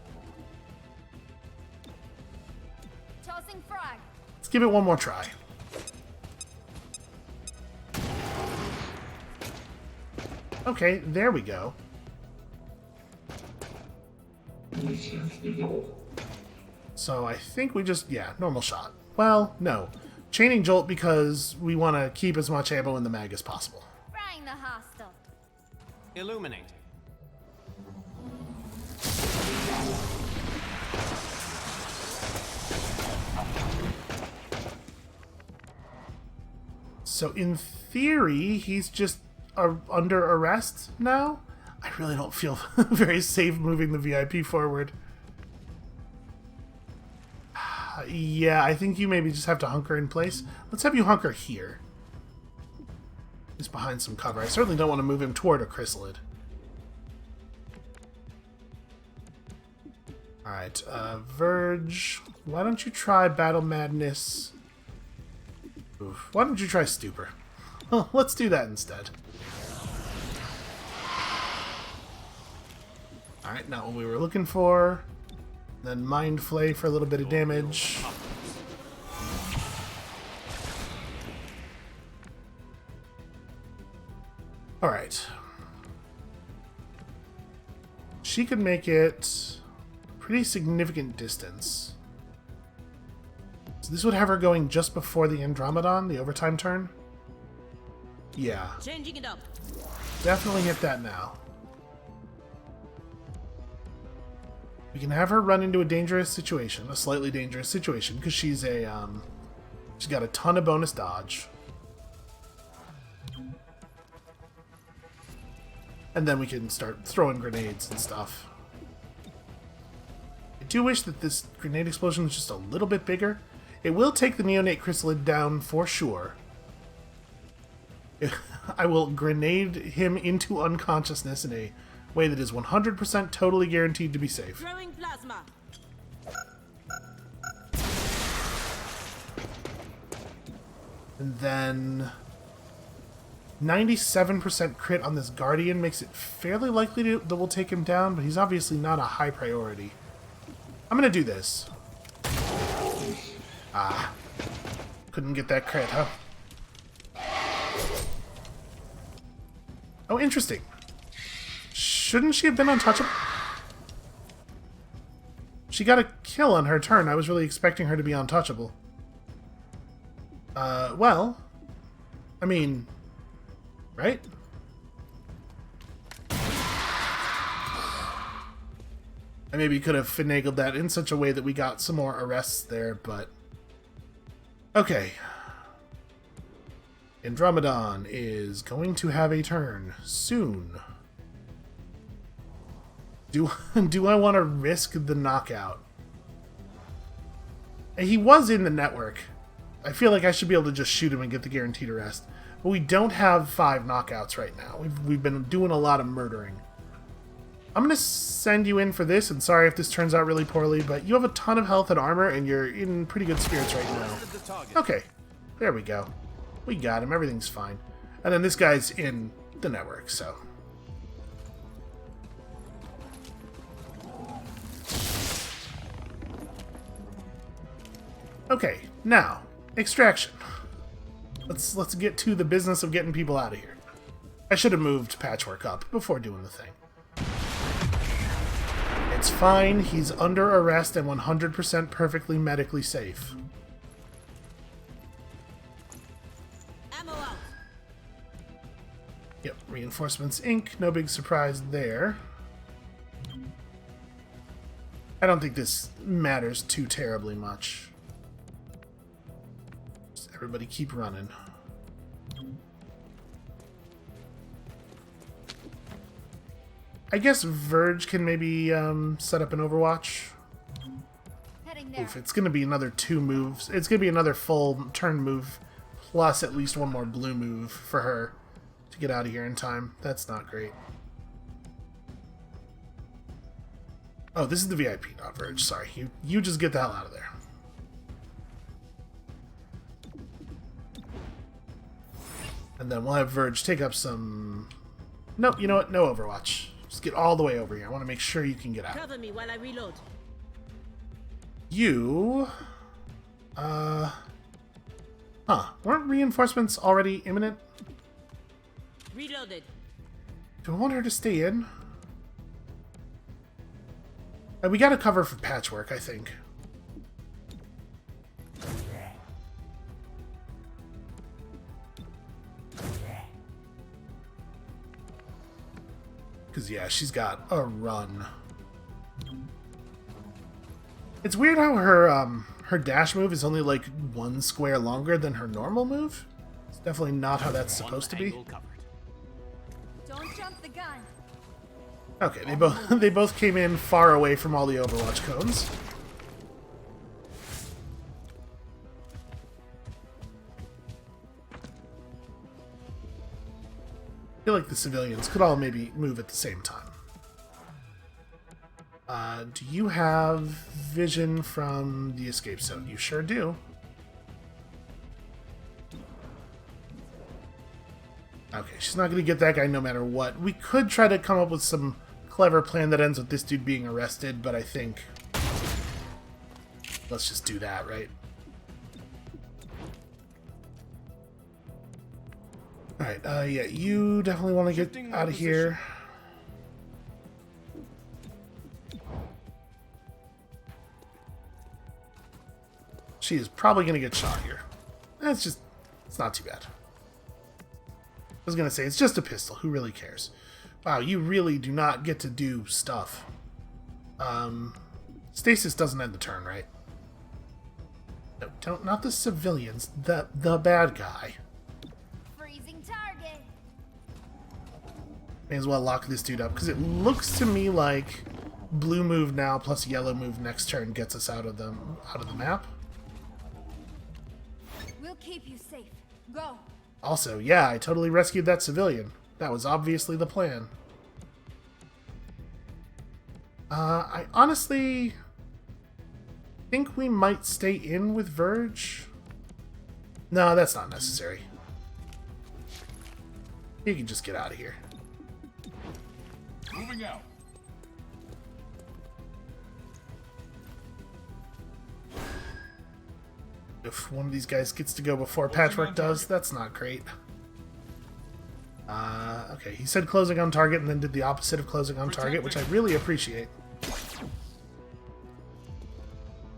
Tossing frag. Let's give it one more try. Okay, there we go. So I think we just... Yeah, normal shot. Well, no. Chaining Jolt because we want to keep as much ammo in the mag as possible. Frying the hostile. Illuminating. So in theory, he's just under arrest now? I really don't feel very safe moving the VIP forward. Yeah, I think you maybe just have to hunker in place. Let's have you hunker here. He's behind some cover. I certainly don't want to move him toward a Chrysalid. Alright, Verge. Why don't you try Battle Madness? Oof. Why don't you try Stupor? Well, let's do that instead. Alright, not what we were looking for. Then Mind Flay for a little bit of damage. Alright. She could make it pretty significant distance. So this would have her going just before the Andromedon, the overtime turn. Yeah. Changing it up. Definitely hit that now. We can have her run into a dangerous situation, a slightly dangerous situation, because she's she's got a ton of bonus dodge. And then we can start throwing grenades and stuff. I do wish that this grenade explosion was just a little bit bigger. It will take the neonate Chrysalid down for sure. I will grenade him into unconsciousness in a way that is 100% totally guaranteed to be safe. Throwing plasma. And then 97% crit on this Guardian makes it fairly likely that we'll take him down, but he's obviously not a high priority. I'm gonna do this. Ah. Couldn't get that crit, huh? Oh, interesting. Shouldn't she have been untouchable? She got a kill on her turn. I was really expecting her to be untouchable. Well... I mean... Right? I maybe could have finagled that in such a way that we got some more arrests there, but... Okay. Andromedon is going to have a turn soon. Do I want to risk the knockout? He was in the network. I feel like I should be able to just shoot him and get the guaranteed arrest. But we don't have 5 knockouts right now. We've been doing a lot of murdering. I'm going to send you in for this, and sorry if this turns out really poorly, but you have a ton of health and armor, and you're in pretty good spirits right now. Okay, there we go. We got him. Everything's fine. And then this guy's in the network, so... Okay, now, extraction. Let's get to the business of getting people out of here. I should have moved Patchwork up before doing the thing. It's fine, he's under arrest and 100% perfectly medically safe. Ammo out. Yep, Reinforcements Inc. No big surprise there. I don't think this matters too terribly much. Just everybody keep running. I guess Verge can maybe set up an Overwatch. Heading there. Oof, it's going to be another 2 moves. It's going to be another full turn move, plus at least one more blue move for her to get out of here in time. That's not great. Oh, this is the VIP, not Verge. Sorry. You just get the hell out of there. And then we'll have Verge take up some... Nope, you know what? No Overwatch. Just get all the way over here. I want to make sure you can get out. Cover me while I reload. You... Weren't reinforcements already imminent? Reloaded. Do I want her to stay in? We gotta cover for Patchwork, I think. Because, yeah, she's got a run. It's weird how her dash move is only like 1 square longer than her normal move. It's definitely not how that's supposed to be. Don't jump the gun. Okay, they both came in far away from all the Overwatch cones. I feel like the civilians could all maybe move at the same time. Do you have vision from the escape zone? You sure do. Okay, she's not going to get that guy no matter what. We could try to come up with some clever plan that ends with this dude being arrested, but I think... let's just do that, right? Alright, yeah, you definitely want to get out of here. She is probably going to get shot here. It's not too bad. I was going to say, it's just a pistol. Who really cares? Wow, you really do not get to do stuff. Stasis doesn't end the turn, right? No, don't, not the civilians. The bad guy. Freezing target. May as well lock this dude up, because it looks to me like blue move now plus yellow move next turn gets us out of the map. We'll keep you safe. Go. Also, yeah, I totally rescued that civilian. That was obviously the plan. I honestly think we might stay in with Verge. No, that's not necessary. You can just get out of here. Moving out. If one of these guys gets to go before Patchwork does, that's not great. Okay, he said closing on target and then did the opposite of closing on target, which I really appreciate.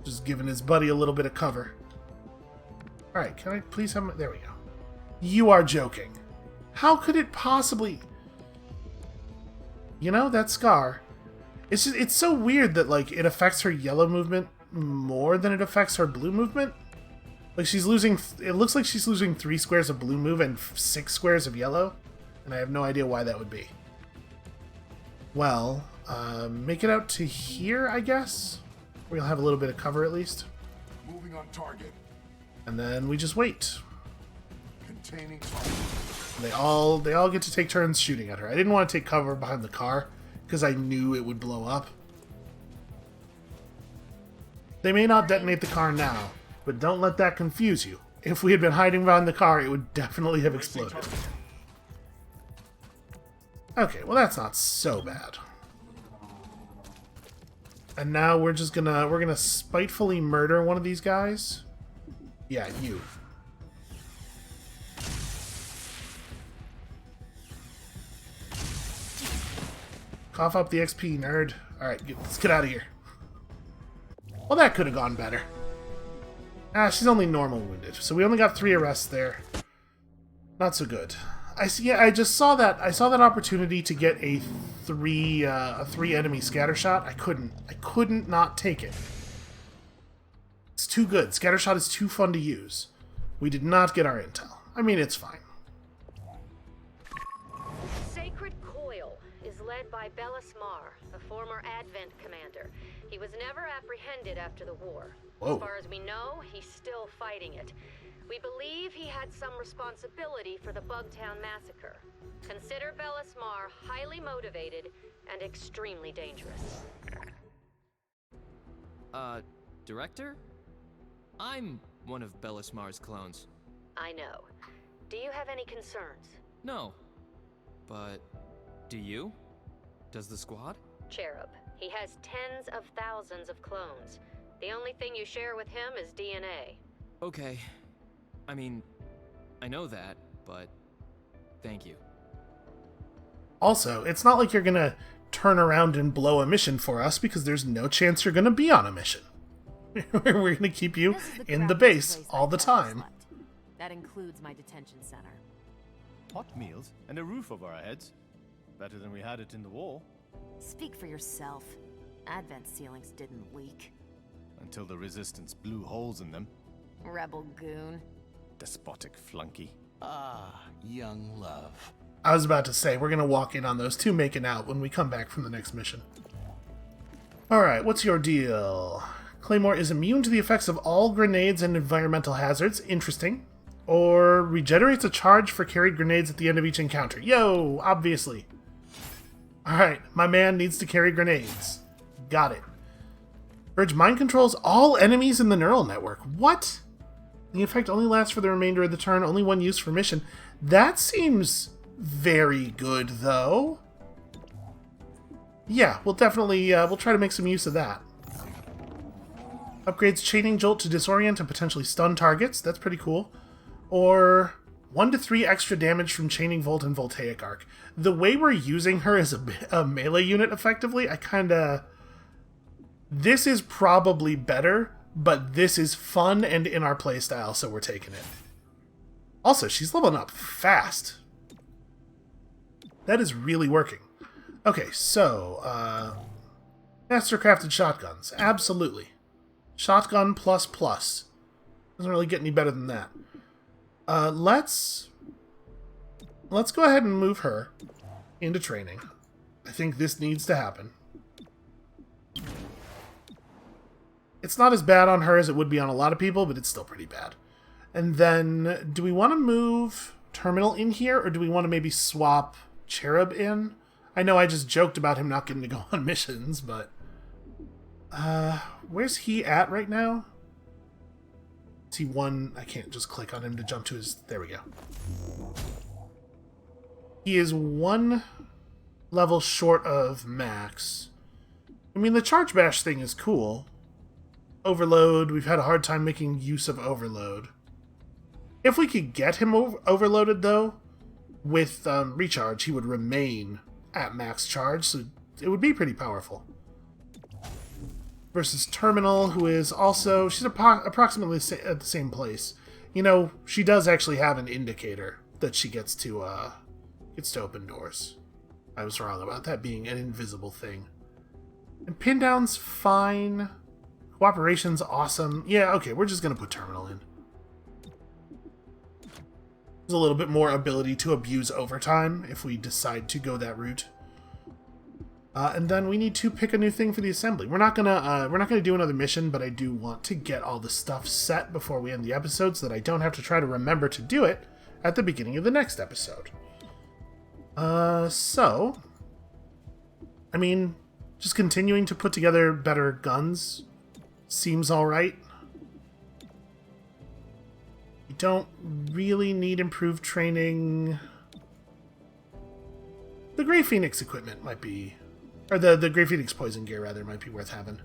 Just giving his buddy a little bit of cover. Alright, can I please have my... There we go. You are joking. How could it possibly... You know, that scar. It's just, it's so weird that, like, it affects her yellow movement more than it affects her blue movement. Like, she's losing... It looks like she's losing 3 squares of blue move and 6 squares of yellow. And I have no idea why that would be. Well, make it out to here, I guess? We'll have a little bit of cover at least. Moving on target. And then we just wait. Containing target. They all get to take turns shooting at her. I didn't want to take cover behind the car because I knew it would blow up. They may not detonate the car now, but don't let that confuse you. If we had been hiding behind the car, it would definitely have exploded. Okay, well that's not so bad. And now we're gonna spitefully murder one of these guys. Yeah, you. Cough up the XP, nerd. Alright, let's get out of here. Well, that could have gone better. Ah, she's only normal wounded, so we only got 3 arrests there. Not so good. I just saw that. I saw that opportunity to get a 3 enemy scattershot. I couldn't not take it. It's too good. Scattershot is too fun to use. We did not get our intel. I mean, it's fine. Sacred Coil is led by Bellis Mar, a former Advent commander. He was never apprehended after the war. Whoa. As far as we know, he's still fighting it. We believe he had some responsibility for the Bugtown massacre. Consider Bellis Mar highly motivated and extremely dangerous. Director? I'm one of Bellis Mar's clones. I know. Do you have any concerns? No. But do you? Does the squad? Cherub. He has tens of thousands of clones. The only thing you share with him is DNA. Okay. I mean, I know that, but thank you. Also, it's not like you're gonna turn around and blow a mission for us because there's no chance you're gonna be on a mission. We're gonna keep you in the base all the time. That includes my detention center. Hot meals and a roof over our heads. Better than we had it in the war. Speak for yourself. Advent ceilings didn't leak. Until the Resistance blew holes in them. Rebel goon. Despotic flunky. Ah, young love. I was about to say, we're gonna walk in on those two making out when we come back from the next mission. Alright, what's your deal? Claymore is immune to the effects of all grenades and environmental hazards. Interesting. Or regenerates a charge for carried grenades at the end of each encounter. Yo, obviously. Alright, my man needs to carry grenades. Got it. Urge mind controls all enemies in the neural network. What? The effect only lasts for the remainder of the turn, only one use for mission. That seems very good, though. Yeah, we'll definitely, we'll try to make some use of that. Upgrades Chaining Jolt to disorient and potentially stun targets. That's pretty cool. Or 1 to 3 extra damage from Chaining Volt and Voltaic Arc. The way we're using her as a melee unit effectively, I kinda... This is probably better, but this is fun and in our playstyle, so we're taking it. Also, she's leveling up fast. That is really working. Okay, so, master-crafted shotguns. Absolutely. Shotgun plus plus. Doesn't really get any better than that. Let's go ahead and move her into training. I think this needs to happen. It's not as bad on her as it would be on a lot of people, but it's still pretty bad. And then, do we want to move Terminal in here, or do we want to maybe swap Cherub in? I know I just joked about him not getting to go on missions, but... where's he at right now? Is he one? I can't just click on him to jump to his... There we go. He is one level short of max. I mean, the charge bash thing is cool. Overload, we've had a hard time making use of overload. If we could get him overloaded, though, with recharge, he would remain at max charge, so it would be pretty powerful. Versus Terminal, who is also... She's approximately at the same place. You know, she does actually have an indicator that she gets to open doors. I was wrong about that being an invisible thing. And Pin Down's fine. Cooperation's awesome. Yeah, okay, we're just going to put Terminal in. There's a little bit more ability to abuse overtime if we decide to go that route. And then we need to pick a new thing for the assembly. We're not gonna do another mission, but I do want to get all the stuff set before we end the episode so that I don't have to try to remember to do it at the beginning of the next episode. So, I mean, just continuing to put together better guns seems alright. We don't really need improved training. The Grey Phoenix equipment might be... Or the Grey Phoenix poison gear, rather, might be worth having.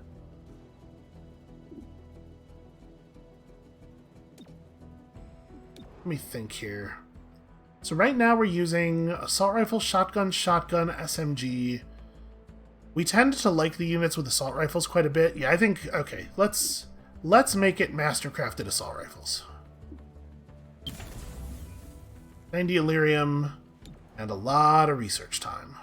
Let me think here. So right now we're using assault rifle, shotgun, SMG. We tend to like the units with assault rifles quite a bit. Yeah, I think... Okay, let's make it mastercrafted assault rifles. 90 Illyrium, and a lot of research time.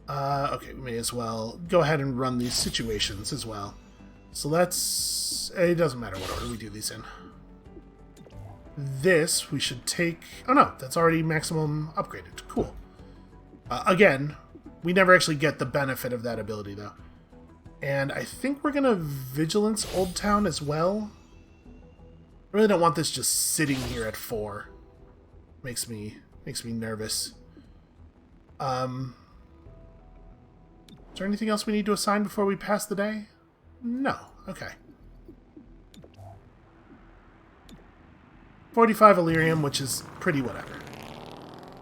Okay, we may as well go ahead and run these situations as well. So let's... It doesn't matter what order we do these in. This, we should take... Oh no, that's already maximum upgraded. Cool. Again, we never actually get the benefit of that ability, though. And I think we're going to Vigilance Old Town as well. I really don't want this just sitting here at 4. Makes me nervous. Is there anything else we need to assign before we pass the day? No. Okay. 45 Illyrium, which is pretty whatever.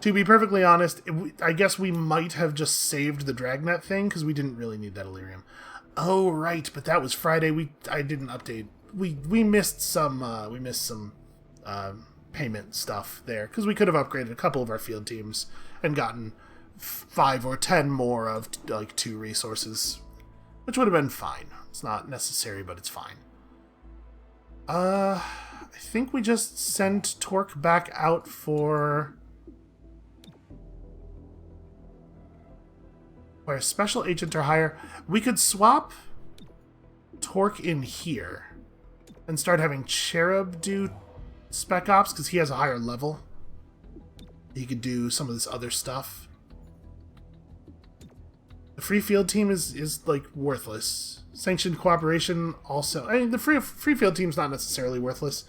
To be perfectly honest, I guess we might have just saved the Dragnet thing, because we didn't really need that Illyrium. Oh, right, but that was Friday. I didn't update. We missed some payment stuff there, because we could have upgraded a couple of our field teams and gotten 5 or 10 more of, like, 2 resources, which would have been fine. It's not necessary, but it's fine. I think we just sent Torque back out for... Where special agent or higher. We could swap Torque in here and start having Cherub do Spec Ops, because he has a higher level. He could do some of this other stuff. The free field team is like worthless. Sanctioned cooperation also. I mean, the free field team's not necessarily worthless,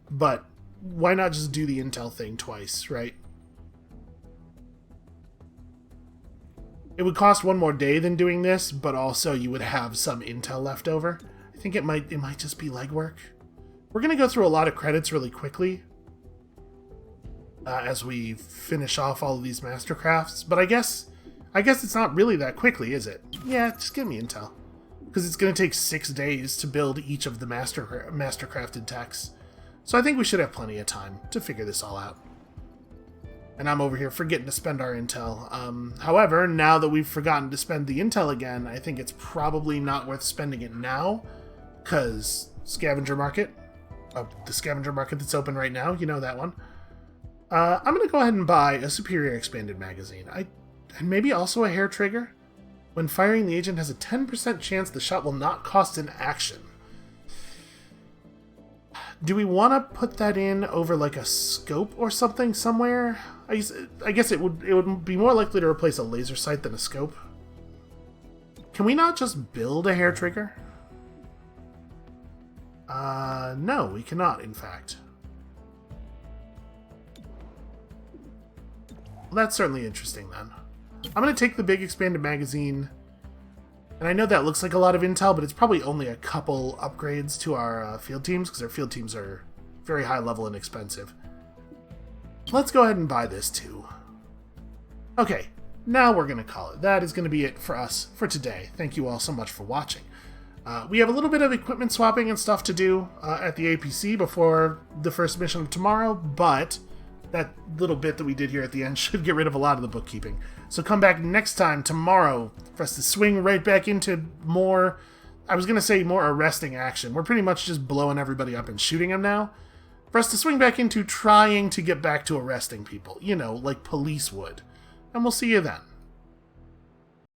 but why not just do the intel thing twice, right? It would cost 1 more day than doing this, but also you would have some intel left over. I think it might just be legwork. We're gonna go through a lot of credits really quickly as we finish off all of these mastercrafts, but I guess it's not really that quickly, is it? Yeah, just give me intel. Because it's going to take 6 days to build each of the mastercrafted techs. So I think we should have plenty of time to figure this all out. And I'm over here forgetting to spend our intel. However, now that we've forgotten to spend the intel again, I think it's probably not worth spending it now. Because scavenger market. Oh, the scavenger market that's open right now. You know that one. I'm going to go ahead and buy a superior expanded magazine. And maybe also a hair trigger? When firing, the agent has a 10% chance the shot will not cost an action. Do we want to put that in over like a scope or something somewhere? I guess it would be more likely to replace a laser sight than a scope. Can we not just build a hair trigger? No, we cannot, in fact. Well, that's certainly interesting then. I'm going to take the big expanded magazine. And I know that looks like a lot of intel, but it's probably only a couple upgrades to our field teams, because our field teams are very high level and expensive. Let's go ahead and buy this too. Okay, now we're going to call it. That is going to be it for us for today. Thank you all so much for watching. We have a little bit of equipment swapping and stuff to do at the APC before the first mission of tomorrow, but that little bit that we did here at the end should get rid of a lot of the bookkeeping. So come back next time, tomorrow, for us to swing right back into more, I was going to say more arresting action. We're pretty much just blowing everybody up and shooting them now. For us to swing back into trying to get back to arresting people, you know, like police would. And we'll see you then.